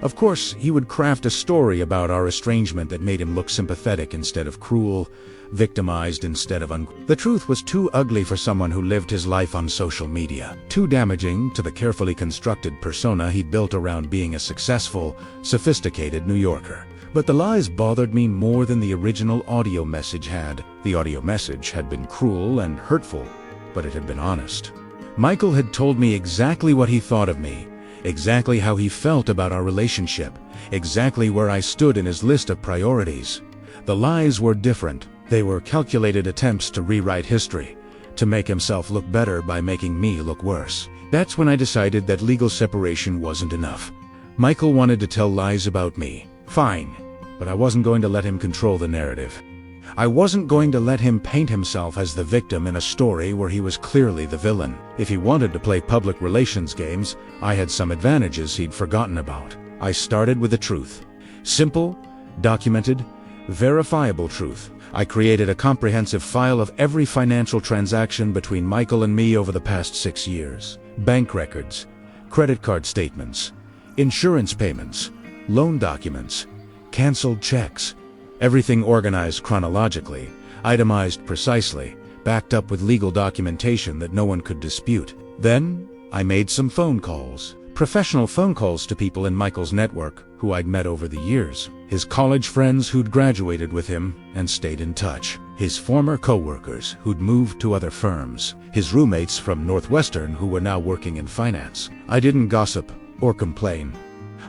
A: Of course, he would craft a story about our estrangement that made him look sympathetic instead of cruel, victimized instead of The truth was too ugly for someone who lived his life on social media, too damaging to the carefully constructed persona he'd built around being a successful, sophisticated New Yorker. But the lies bothered me more than the original audio message had. The audio message had been cruel and hurtful, but it had been honest. Michael had told me exactly what he thought of me, exactly how he felt about our relationship, exactly where I stood in his list of priorities. The lies were different. They were calculated attempts to rewrite history, to make himself look better by making me look worse. That's when I decided that legal separation wasn't enough. Michael wanted to tell lies about me. Fine, but I wasn't going to let him control the narrative. I wasn't going to let him paint himself as the victim in a story where he was clearly the villain. If he wanted to play public relations games, I had some advantages he'd forgotten about. I started with the truth. Simple, documented, verifiable truth. I created a comprehensive file of every financial transaction between Michael and me over the past 6 years. Bank records, credit card statements, insurance payments, loan documents, canceled checks. Everything organized chronologically, itemized precisely, backed up with legal documentation that no one could dispute. Then, I made some phone calls. Professional phone calls to people in Michael's network who I'd met over the years. His college friends who'd graduated with him and stayed in touch. His former co-workers who'd moved to other firms. His roommates from Northwestern who were now working in finance. I didn't gossip or complain.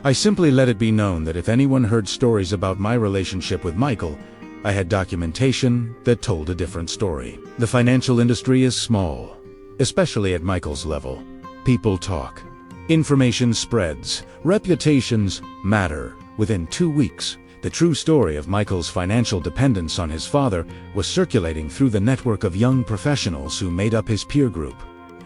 A: I simply let it be known that if anyone heard stories about my relationship with Michael, I had documentation that told a different story. The financial industry is small, especially at Michael's level. People talk. Information spreads. Reputations matter. Within 2 weeks, the true story of Michael's financial dependence on his father was circulating through the network of young professionals who made up his peer group.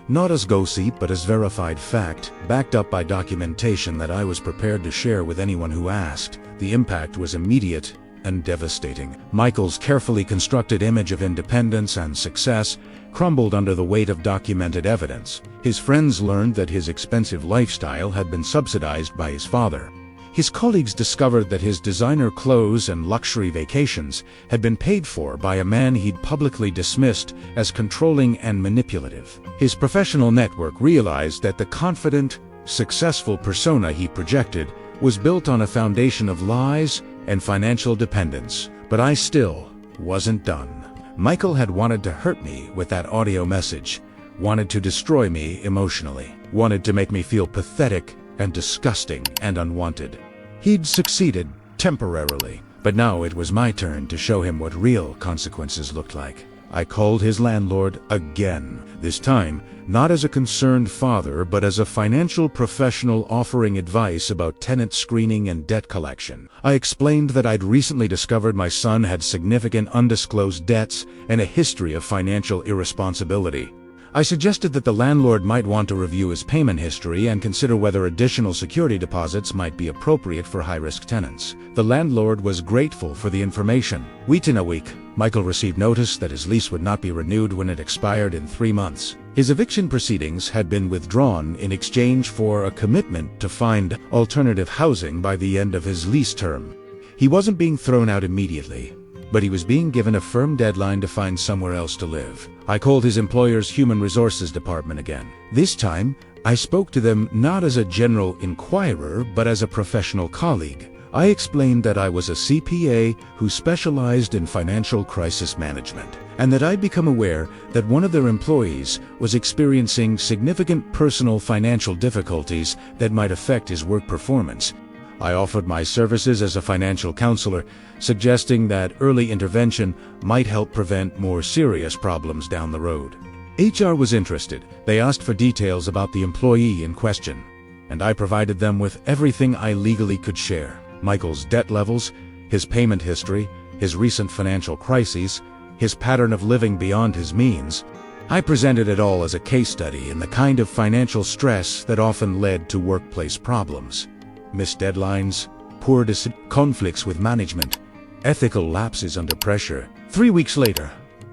A: Not as gossip, but as verified fact, backed up by documentation that I was prepared to share with anyone who asked. The impact was immediate and devastating. Michael's carefully constructed image of independence and success crumbled under the weight of documented evidence. His friends learned that his expensive lifestyle had been subsidized by his father. His colleagues discovered that his designer clothes and luxury vacations had been paid for by a man he'd publicly dismissed as controlling and manipulative. His professional network realized that the confident, successful persona he projected was built on a foundation of lies and financial dependence. But I still wasn't done. Michael had wanted to hurt me with that audio message, wanted to destroy me emotionally, wanted to make me feel pathetic and disgusting and unwanted. He'd succeeded temporarily, but now it was my turn to show him what real consequences looked like. I called his landlord again, this time not as a concerned father, but as a financial professional offering advice about tenant screening and debt collection. I explained that I'd recently discovered my son had significant undisclosed debts and a history of financial irresponsibility. I suggested that the landlord might want to review his payment history and consider whether additional security deposits might be appropriate for high-risk tenants. The landlord was grateful for the information. Within a week, Michael received notice that his lease would not be renewed when it expired in 3 months. His eviction proceedings had been withdrawn in exchange for a commitment to find alternative housing by the end of his lease term. He wasn't being thrown out immediately, but he was being given a firm deadline to find somewhere else to live. I called his employer's human resources department again. This time, I spoke to them not as a general inquirer, but as a professional colleague. I explained that I was a CPA who specialized in financial crisis management, and that I'd become aware that one of their employees was experiencing significant personal financial difficulties that might affect his work performance. I offered my services as a financial counselor, suggesting that early intervention might help prevent more serious problems down the road. HR was interested. They asked for details about the employee in question, and I provided them with everything I legally could share. Michael's debt levels, his payment history, his recent financial crises, his pattern of living beyond his means. I presented it all as a case study in the kind of financial stress that often led to workplace problems. Missed deadlines, poor conflicts with management, ethical lapses under pressure. 3 weeks later,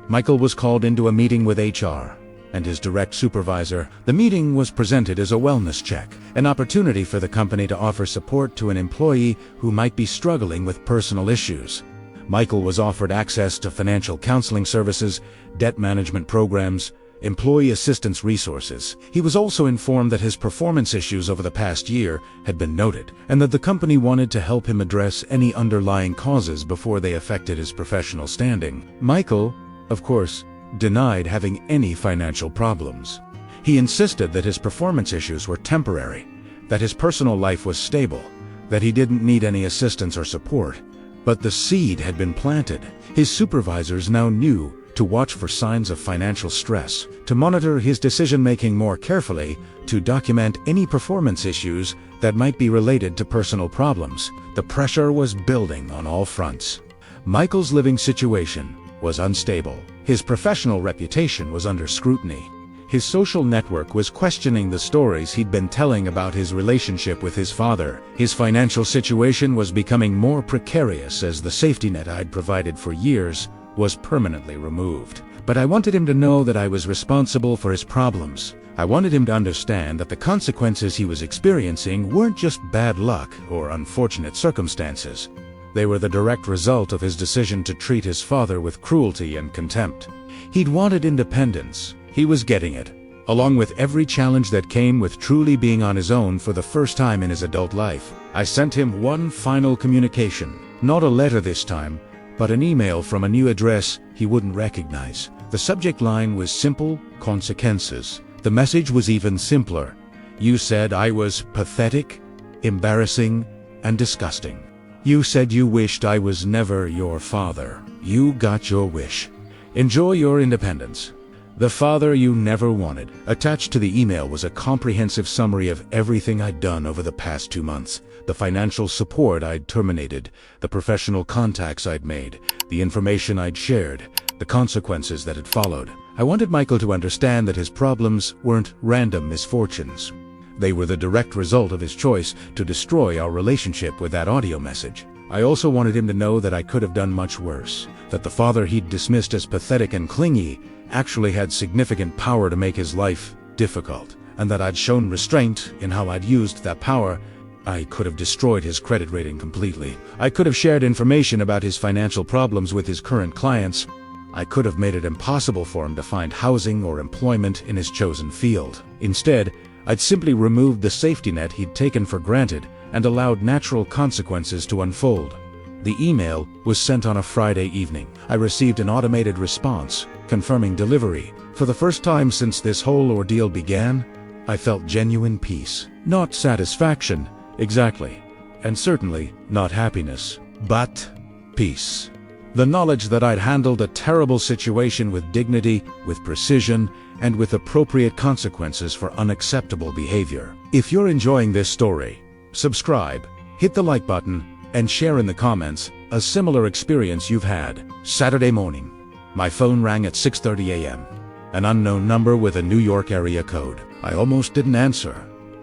A: Michael was called into a meeting with HR and his direct supervisor. The meeting was presented as a wellness check, an opportunity for the company to offer support to an employee who might be struggling with personal issues. Michael was offered access to financial counseling services, debt management programs, employee assistance resources. He was also informed that his performance issues over the past year had been noted, and that the company wanted to help him address any underlying causes before they affected his professional standing. Michael, of course, denied having any financial problems. He insisted that his performance issues were temporary, that his personal life was stable, that he didn't need any assistance or support. But the seed had been planted. His supervisors now knew to watch for signs of financial stress, to monitor his decision-making more carefully, to document any performance issues that might be related to personal problems. The pressure was building on all fronts. Michael's living situation was unstable. His professional reputation was under scrutiny. His social network was questioning the stories he'd been telling about his relationship with his father. His financial situation was becoming more precarious as the safety net I'd provided for years was permanently removed. But I wanted him to know that I was responsible for his problems. I wanted him to understand that the consequences he was experiencing weren't just bad luck or unfortunate circumstances. They were the direct result of his decision to treat his father with cruelty and contempt. He'd wanted independence. He was getting it, along with every challenge that came with truly being on his own for the first time in his adult life. I sent him one final communication. Not a letter this time, but an email from a new address he wouldn't recognize. The subject line was simple: consequences. The message was even simpler. You said I was pathetic, embarrassing, and disgusting. You said you wished I was never your father. You got your wish. Enjoy your independence. The father you never wanted. Attached to the email was a comprehensive summary of everything I'd done over the past 2 months. The financial support I'd terminated, the professional contacts I'd made, the information I'd shared, the consequences that had followed. I wanted Michael to understand that his problems weren't random misfortunes. They were the direct result of his choice to destroy our relationship with that audio message. I also wanted him to know that I could have done much worse, that the father he'd dismissed as pathetic and clingy actually had significant power to make his life difficult, and that I'd shown restraint in how I'd used that power. I could have destroyed his credit rating completely. I could have shared information about his financial problems with his current clients. I could have made it impossible for him to find housing or employment in his chosen field. Instead, I'd simply removed the safety net he'd taken for granted and allowed natural consequences to unfold. The email was sent on a Friday evening. I received an automated response confirming delivery. For the first time since this whole ordeal began, I felt genuine peace. Not satisfaction, exactly, and certainly not happiness, but peace. The knowledge that I'd handled a terrible situation with dignity, with precision, and with appropriate consequences for unacceptable behavior. If you're enjoying this story, subscribe, hit the like button, and share in the comments a similar experience you've had. Saturday morning, my phone rang at 6:30 a.m. An unknown number with a New York area code. I almost didn't answer,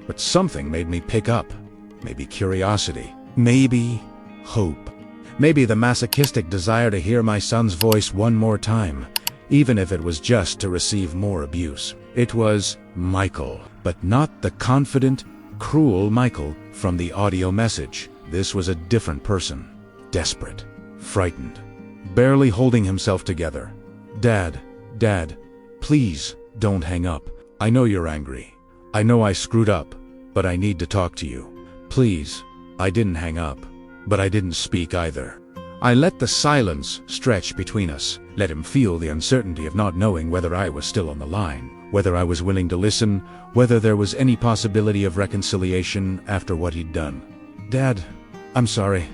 A: but something made me pick up. Maybe curiosity, maybe hope, maybe the masochistic desire to hear my son's voice one more time, even if it was just to receive more abuse. It was Michael, but not the confident, cruel Michael from the audio message. This was a different person, desperate, frightened, barely holding himself together. Dad, please don't hang up. I know you're angry. I know I screwed up, but I need to talk to you. Please. I didn't hang up, but I didn't speak either. I let the silence stretch between us, let him feel the uncertainty of not knowing whether I was still on the line, whether I was willing to listen, whether there was any possibility of reconciliation after what he'd done. Dad, I'm sorry.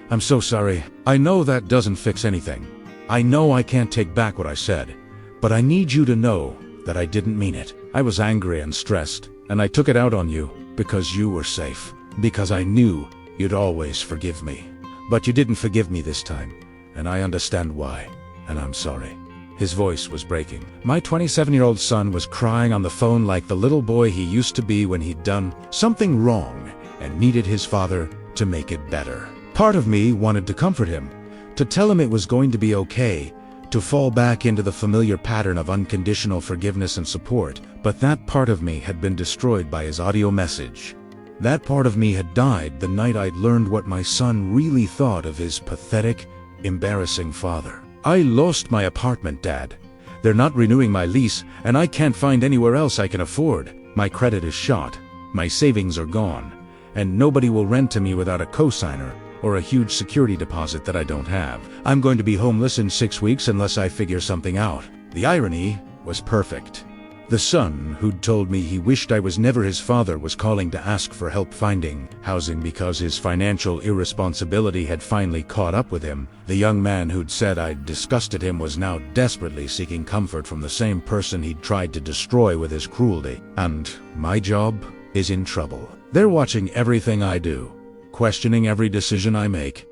A: I'm so sorry. I know that doesn't fix anything. I know I can't take back what I said, but I need you to know that I didn't mean it. I was angry and stressed, and I took it out on you because you were safe, because I knew you'd always forgive me. But you didn't forgive me this time, and I understand why, and I'm sorry. His voice was breaking. My 27-year-old son was crying on the phone like the little boy he used to be when he'd done something wrong and needed his father to make it better. Part of me wanted to comfort him, to tell him it was going to be okay, to fall back into the familiar pattern of unconditional forgiveness and support, but that part of me had been destroyed by his audio message. That part of me had died the night I'd learned what my son really thought of his pathetic, embarrassing father. I lost my apartment, Dad. They're not renewing my lease, and I can't find anywhere else I can afford. My credit is shot, my savings are gone, and nobody will rent to me without a cosigner or a huge security deposit that I don't have. I'm going to be homeless in 6 weeks unless I figure something out. The irony was perfect. The son who'd told me he wished I was never his father was calling to ask for help finding housing because his financial irresponsibility had finally caught up with him. The young man who'd said I'd disgusted him was now desperately seeking comfort from the same person he'd tried to destroy with his cruelty. And my job is in trouble. They're watching everything I do, questioning every decision I make,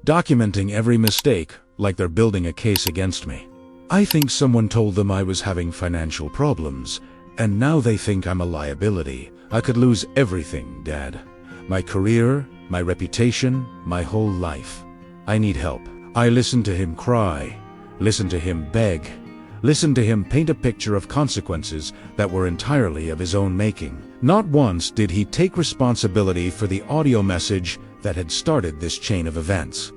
A: documenting every mistake like they're building a case against me. I think someone told them I was having financial problems, and now they think I'm a liability. I could lose everything, Dad. My career, my reputation, my whole life. I need help. I listened to him cry, listened to him beg, listened to him paint a picture of consequences that were entirely of his own making. Not once did he take responsibility for the audio message that had started this chain of events.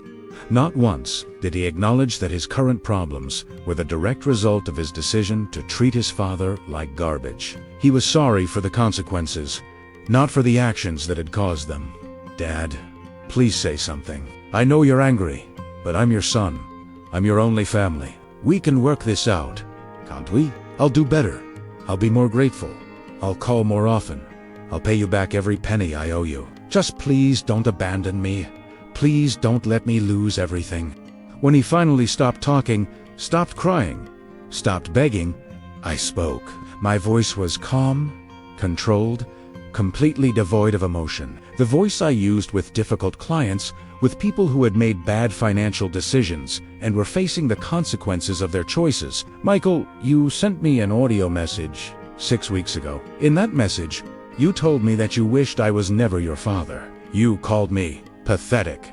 A: Not once did he acknowledge that his current problems were the direct result of his decision to treat his father like garbage. He was sorry for the consequences, not for the actions that had caused them. Dad, please say something. I know you're angry, but I'm your son. I'm your only family. We can work this out, can't we? I'll do better. I'll be more grateful. I'll call more often. I'll pay you back every penny I owe you. Just please don't abandon me. Please don't let me lose everything. When he finally stopped talking, stopped crying, stopped begging, I spoke. My voice was calm, controlled, completely devoid of emotion. The voice I used with difficult clients, with people who had made bad financial decisions and were facing the consequences of their choices. Michael, you sent me an audio message 6 weeks ago. In that message, you told me that you wished I was never your father. You called me pathetic,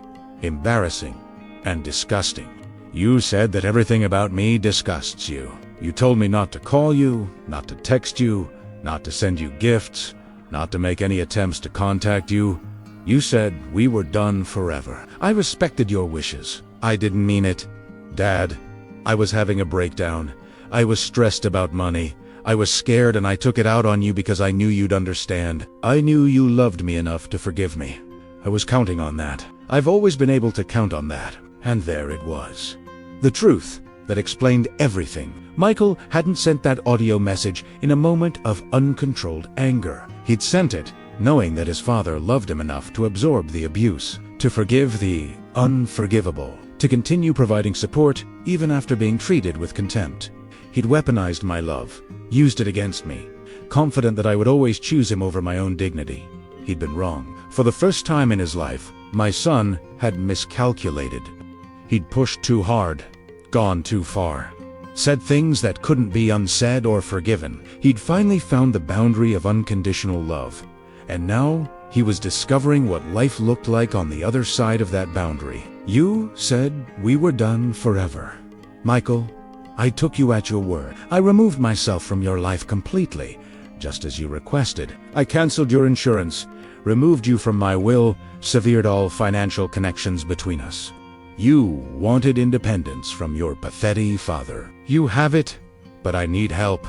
A: embarrassing, and disgusting. You said that everything about me disgusts you. You told me not to call you, not to text you, not to send you gifts, not to make any attempts to contact you. You said we were done forever. I respected your wishes. I didn't mean it. Dad, I was having a breakdown. I was stressed about money. I was scared and I took it out on you because I knew you'd understand. I knew you loved me enough to forgive me. I was counting on that. I've always been able to count on that. And there it was. The truth that explained everything. Michael hadn't sent that audio message in a moment of uncontrolled anger. He'd sent it knowing that his father loved him enough to absorb the abuse, to forgive the unforgivable, to continue providing support even after being treated with contempt. He'd weaponized my love, used it against me, confident that I would always choose him over my own dignity. He'd been wrong. For the first time in his life, my son had miscalculated. He'd pushed too hard, gone too far, said things that couldn't be unsaid or forgiven. He'd finally found the boundary of unconditional love. And now he was discovering what life looked like on the other side of that boundary. You said we were done forever. Michael, I took you at your word. I removed myself from your life completely, just as you requested. I canceled your insurance, removed you from my will, severed all financial connections between us. You wanted independence from your pathetic father. You have it, but I need help.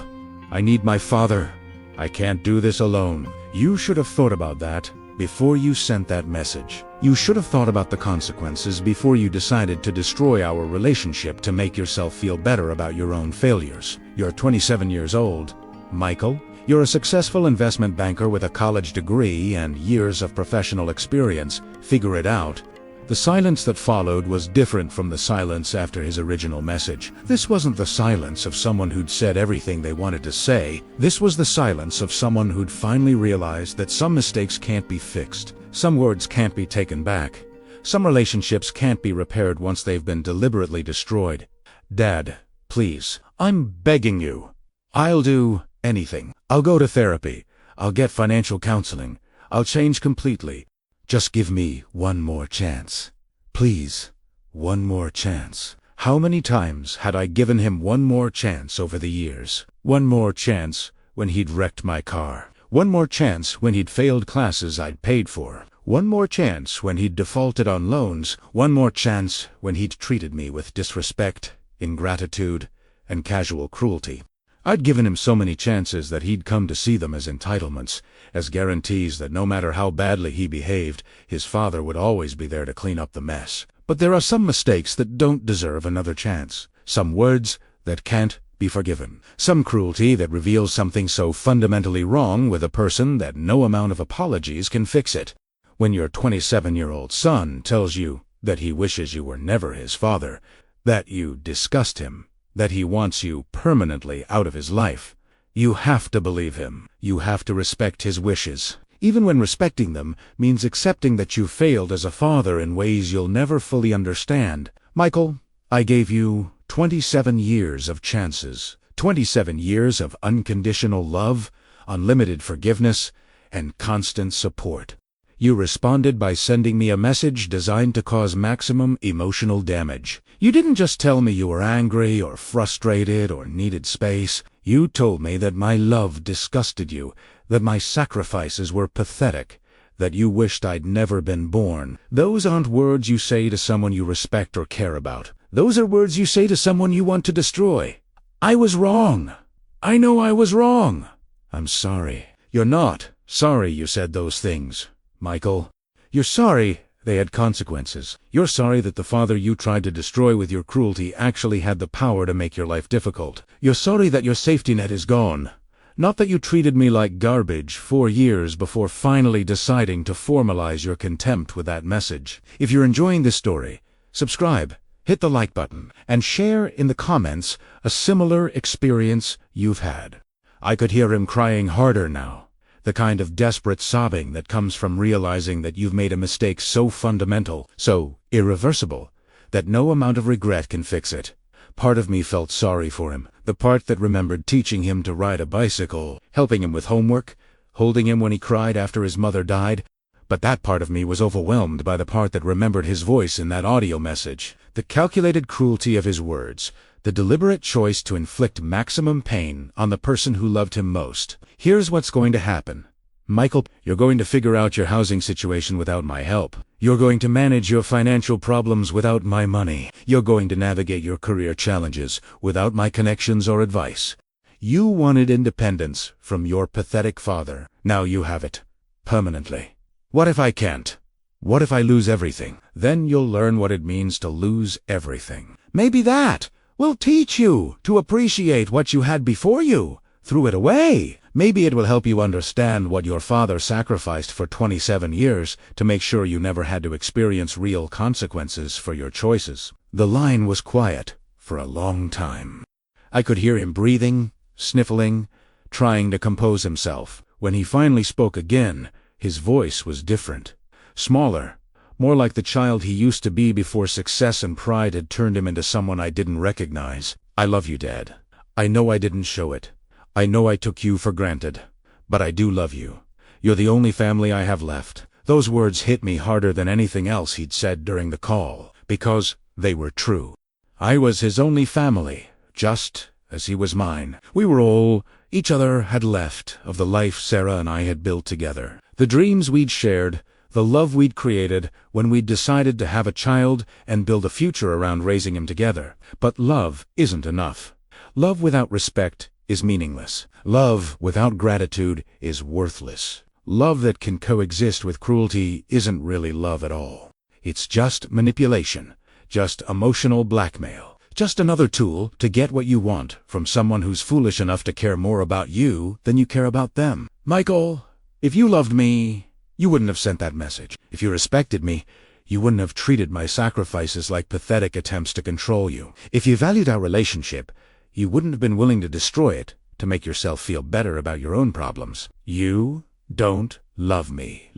A: I need my father. I can't do this alone. You should have thought about that before you sent that message. You should have thought about the consequences before you decided to destroy our relationship to make yourself feel better about your own failures. You're 27 years old, Michael. You're a successful investment banker with a college degree and years of professional experience. Figure it out. The silence that followed was different from the silence after his original message. This wasn't the silence of someone who'd said everything they wanted to say. This was the silence of someone who'd finally realized that some mistakes can't be fixed. Some words can't be taken back. Some relationships can't be repaired once they've been deliberately destroyed. Dad, please, I'm begging you. I'll do anything. I'll go to therapy. I'll get financial counseling. I'll change completely. Just give me one more chance. Please, one more chance. How many times had I given him one more chance over the years? One more chance when he'd wrecked my car. One more chance when he'd failed classes I'd paid for. One more chance when he'd defaulted on loans. One more chance when he'd treated me with disrespect, ingratitude, and casual cruelty. I'd given him so many chances that he'd come to see them as entitlements, as guarantees that no matter how badly he behaved, his father would always be there to clean up the mess. But there are some mistakes that don't deserve another chance. Some words that can't be forgiven. Some cruelty that reveals something so fundamentally wrong with a person that no amount of apologies can fix it. When your 27-year-old son tells you that he wishes you were never his father, that you disgust him, that he wants you permanently out of his life, you have to believe him. You have to respect his wishes, even when respecting them means accepting that you failed as a father in ways you'll never fully understand. Michael, I gave you 27 years of chances, 27 years of unconditional love, unlimited forgiveness, and constant support. You responded by sending me a message designed to cause maximum emotional damage. You didn't just tell me you were angry or frustrated or needed space. You told me that my love disgusted you, that my sacrifices were pathetic, that you wished I'd never been born. Those aren't words you say to someone you respect or care about. Those are words you say to someone you want to destroy. I was wrong. I know I was wrong. I'm sorry. You're not sorry you said those things, Michael. You're sorry they had consequences. You're sorry that the father you tried to destroy with your cruelty actually had the power to make your life difficult. You're sorry that your safety net is gone. Not that you treated me like garbage 4 years before finally deciding to formalize your contempt with that message. If you're enjoying this story, subscribe, hit the like button, and share in the comments a similar experience you've had. I could hear him crying harder now. The kind of desperate sobbing that comes from realizing that you've made a mistake so fundamental, so irreversible, that no amount of regret can fix it. Part of me felt sorry for him, the part that remembered teaching him to ride a bicycle, helping him with homework, holding him when he cried after his mother died. But that part of me was overwhelmed by the part that remembered his voice in that audio message, the calculated cruelty of his words, the deliberate choice to inflict maximum pain on the person who loved him most. Here's what's going to happen. Michael, you're going to figure out your housing situation without my help. You're going to manage your financial problems without my money. You're going to navigate your career challenges without my connections or advice. You wanted independence from your pathetic father. Now you have it. Permanently. What if I can't? What if I lose everything? Then you'll learn what it means to lose everything. Maybe that will teach you to appreciate what you had before you threw it away. Maybe it will help you understand what your father sacrificed for 27 years to make sure you never had to experience real consequences for your choices. The line was quiet for a long time. I could hear him breathing, sniffling, trying to compose himself. When he finally spoke again, his voice was different, smaller, more like the child he used to be before success and pride had turned him into someone I didn't recognize. I love you, Dad. I know I didn't show it. I know I took you for granted. But I do love you. You're the only family I have left. Those words hit me harder than anything else he'd said during the call, because they were true. I was his only family, just as he was mine. We were all each other had left of the life Sarah and I had built together. The dreams we'd shared, the love we'd created when we'd decided to have a child and build a future around raising him together. But love isn't enough. Love without respect is meaningless. Love without gratitude is worthless. Love that can coexist with cruelty isn't really love at all. It's just manipulation, just emotional blackmail, just another tool to get what you want from someone who's foolish enough to care more about you than you care about them. Michael, if you loved me, you wouldn't have sent that message. If you respected me, you wouldn't have treated my sacrifices like pathetic attempts to control you. If you valued our relationship, you wouldn't have been willing to destroy it to make yourself feel better about your own problems. You don't love me.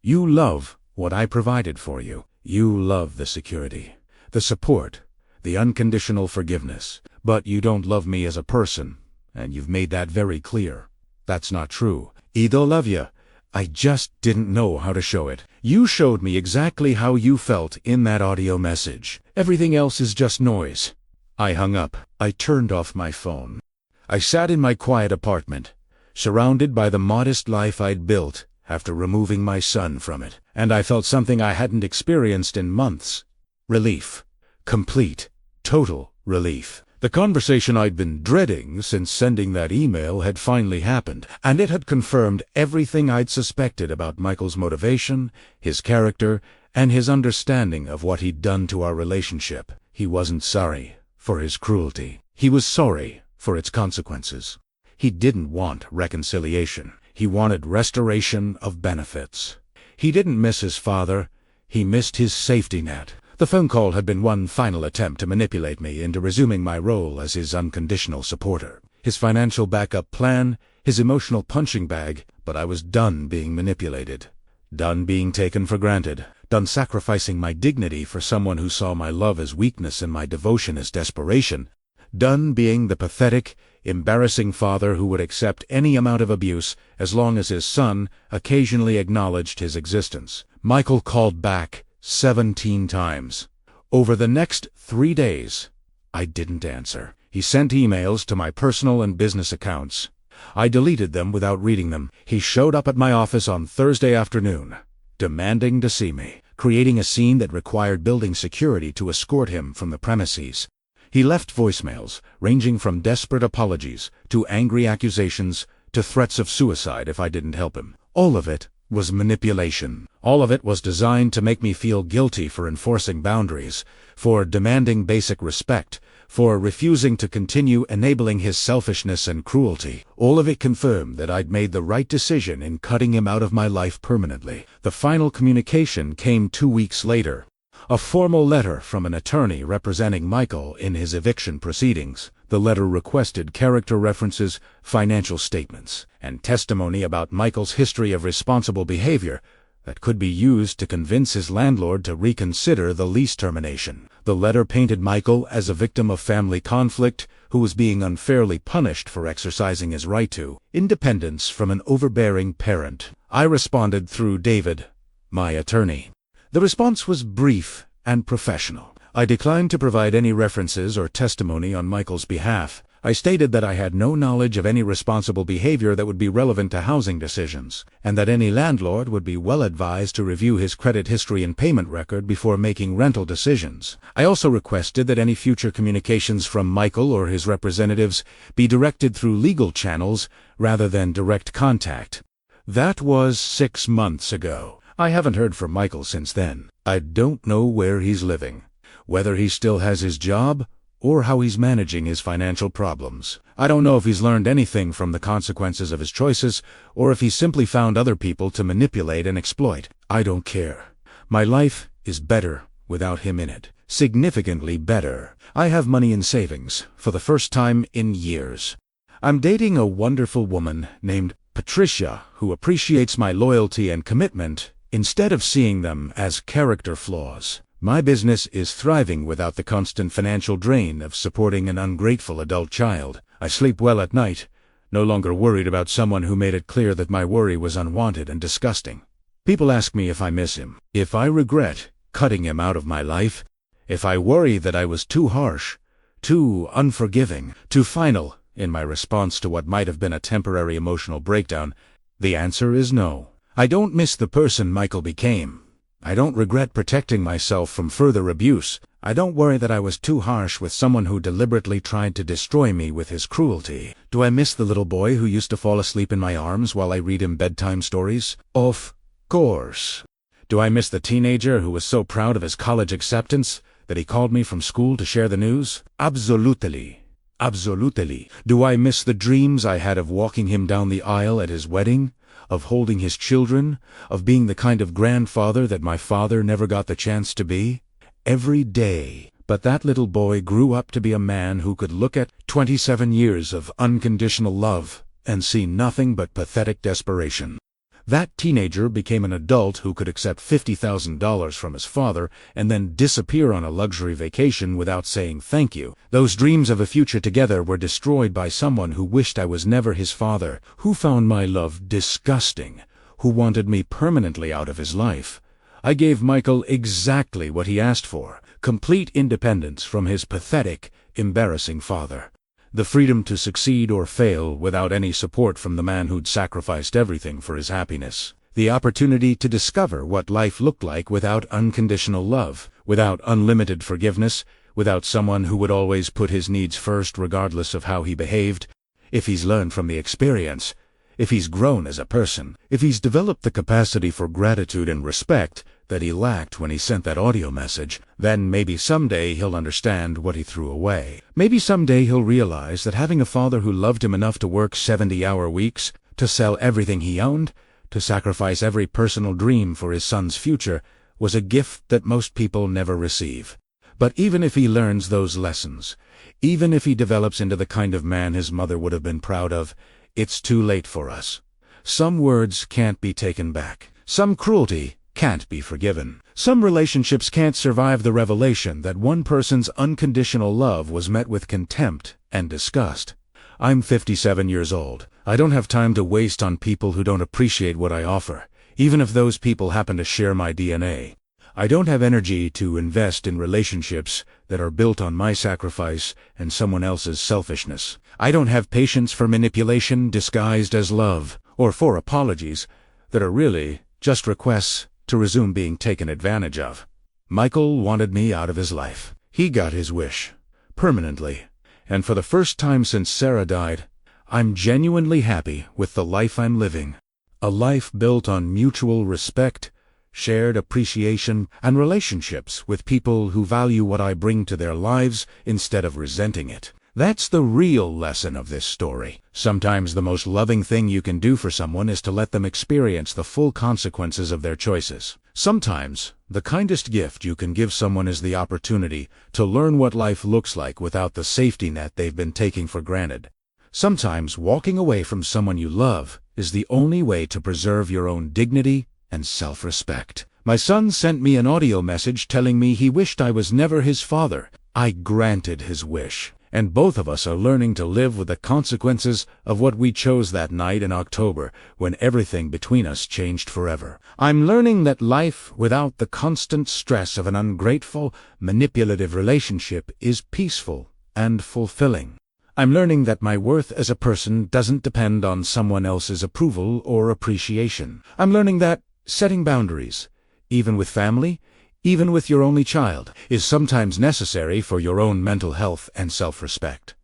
A: You love what I provided for you. You love the security, the support, the unconditional forgiveness. But you don't love me as a person, and you've made that very clear. That's not true. I do love you. I just didn't know how to show it. You showed me exactly how you felt in that audio message. Everything else is just noise. I hung up. I turned off my phone. I sat in my quiet apartment, surrounded by the modest life I'd built after removing my son from it. And I felt something I hadn't experienced in months. Relief. Complete, total relief. The conversation I'd been dreading since sending that email had finally happened, and it had confirmed everything I'd suspected about Michael's motivation, his character, and his understanding of what he'd done to our relationship. He wasn't sorry for his cruelty. He was sorry for its consequences. He didn't want reconciliation. He wanted restoration of benefits. He didn't miss his father. He missed his safety net. The phone call had been one final attempt to manipulate me into resuming my role as his unconditional supporter, his financial backup plan, his emotional punching bag. But I was done being manipulated, done being taken for granted, done sacrificing my dignity for someone who saw my love as weakness and my devotion as desperation, done being the pathetic, embarrassing father who would accept any amount of abuse as long as his son occasionally acknowledged his existence. Michael called back 17 times. Over the next 3 days, I didn't answer. He sent emails to my personal and business accounts. I deleted them without reading them. He showed up at my office on Thursday afternoon, demanding to see me, creating a scene that required building security to escort him from the premises. He left voicemails, ranging from desperate apologies to angry accusations to threats of suicide if I didn't help him. All of it was manipulation. All of it was designed to make me feel guilty for enforcing boundaries, for demanding basic respect, for refusing to continue enabling his selfishness and cruelty. All of it confirmed that I'd made the right decision in cutting him out of my life permanently. The final communication came 2 weeks later. A formal letter from an attorney representing Michael in his eviction proceedings. The letter requested character references, financial statements, and testimony about Michael's history of responsible behavior that could be used to convince his landlord to reconsider the lease termination. The letter painted Michael as a victim of family conflict who was being unfairly punished for exercising his right to independence from an overbearing parent. I responded through David, my attorney. The response was brief and professional. I declined to provide any references or testimony on Michael's behalf. I stated that I had no knowledge of any responsible behavior that would be relevant to housing decisions, and that any landlord would be well advised to review his credit history and payment record before making rental decisions. I also requested that any future communications from Michael or his representatives be directed through legal channels rather than direct contact. That was 6 months ago. I haven't heard from Michael since then. I don't know where he's living, whether he still has his job, or how he's managing his financial problems. I don't know if he's learned anything from the consequences of his choices, or if he's simply found other people to manipulate and exploit. I don't care. My life is better without him in it. Significantly better. I have money in savings, for the first time in years. I'm dating a wonderful woman named Patricia who appreciates my loyalty and commitment instead of seeing them as character flaws. My business is thriving without the constant financial drain of supporting an ungrateful adult child. I sleep well at night, no longer worried about someone who made it clear that my worry was unwanted and disgusting. People ask me if I miss him, if I regret cutting him out of my life, if I worry that I was too harsh, too unforgiving, too final in my response to what might have been a temporary emotional breakdown. The answer is no. I don't miss the person Michael became. I don't regret protecting myself from further abuse. I don't worry that I was too harsh with someone who deliberately tried to destroy me with his cruelty. Do I miss the little boy who used to fall asleep in my arms while I read him bedtime stories? Of course. Do I miss the teenager who was so proud of his college acceptance that he called me from school to share the news? Absolutely. Absolutely. Do I miss the dreams I had of walking him down the aisle at his wedding? Of holding his children, of being the kind of grandfather that my father never got the chance to be? Every day. But that little boy grew up to be a man who could look at 27 years of unconditional love and see nothing but pathetic desperation. That teenager became an adult who could accept $50,000 from his father and then disappear on a luxury vacation without saying thank you. Those dreams of a future together were destroyed by someone who wished I was never his father, who found my love disgusting, who wanted me permanently out of his life. I gave Michael exactly what he asked for, complete independence from his pathetic, embarrassing father. The freedom to succeed or fail without any support from the man who'd sacrificed everything for his happiness. The opportunity to discover what life looked like without unconditional love, without unlimited forgiveness, without someone who would always put his needs first regardless of how he behaved. If he's learned from the experience, if he's grown as a person, if he's developed the capacity for gratitude and respect that he lacked when he sent that audio message, then maybe someday he'll understand what he threw away. Maybe someday he'll realize that having a father who loved him enough to work 70-hour weeks, to sell everything he owned, to sacrifice every personal dream for his son's future, was a gift that most people never receive. But even if he learns those lessons, even if he develops into the kind of man his mother would have been proud of, it's too late for us. Some words can't be taken back. Some cruelty can't be forgiven. Some relationships can't survive the revelation that one person's unconditional love was met with contempt and disgust. I'm 57 years old. I don't have time to waste on people who don't appreciate what I offer, even if those people happen to share my DNA. I don't have energy to invest in relationships that are built on my sacrifice and someone else's selfishness. I don't have patience for manipulation disguised as love, or for apologies that are really just requests to resume being taken advantage of. Michael wanted me out of his life. He got his wish, permanently. And for the first time since Sarah died, I'm genuinely happy with the life I'm living. A life built on mutual respect, shared appreciation, and relationships with people who value what I bring to their lives instead of resenting it. That's the real lesson of this story. Sometimes the most loving thing you can do for someone is to let them experience the full consequences of their choices. Sometimes the kindest gift you can give someone is the opportunity to learn what life looks like without the safety net they've been taking for granted. Sometimes walking away from someone you love is the only way to preserve your own dignity and self-respect. My son sent me an audio message telling me he wished I was never his father. I granted his wish. And both of us are learning to live with the consequences of what we chose that night in October when everything between us changed forever. I'm learning that life without the constant stress of an ungrateful, manipulative relationship is peaceful and fulfilling. I'm learning that my worth as a person doesn't depend on someone else's approval or appreciation. I'm learning that setting boundaries, even with family, even with your only child, is sometimes necessary for your own mental health and self-respect.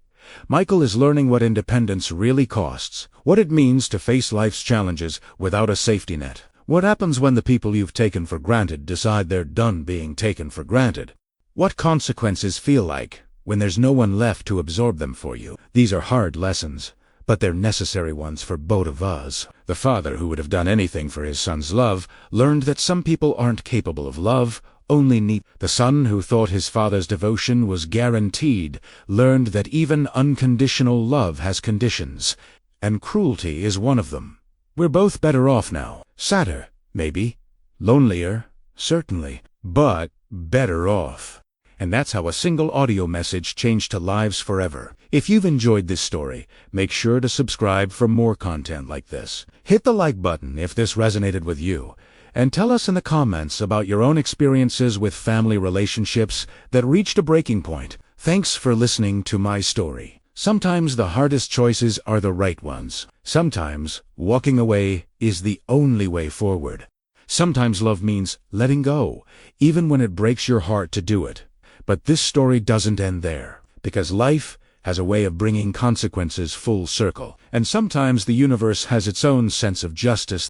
A: Michael is learning what independence really costs, what it means to face life's challenges without a safety net. What happens when the people you've taken for granted decide they're done being taken for granted? What consequences feel like when there's no one left to absorb them for you? These are hard lessons, but they're necessary ones for both of us. The father who would have done anything for his son's love learned that some people aren't capable of love, only need. The son who thought his father's devotion was guaranteed learned that even unconditional love has conditions, and cruelty is one of them. We're both better off now. Sadder, maybe. Lonelier, certainly. But better off. And that's how a single audio message changed lives forever. If you've enjoyed this story, make sure to subscribe for more content like this. Hit the like button if this resonated with you, and tell us in the comments about your own experiences with family relationships that reached a breaking point. Thanks for listening to my story. Sometimes the hardest choices are the right ones. Sometimes walking away is the only way forward. Sometimes love means letting go, even when it breaks your heart to do it. But this story doesn't end there, because life has a way of bringing consequences full circle, and sometimes the universe has its own sense of justice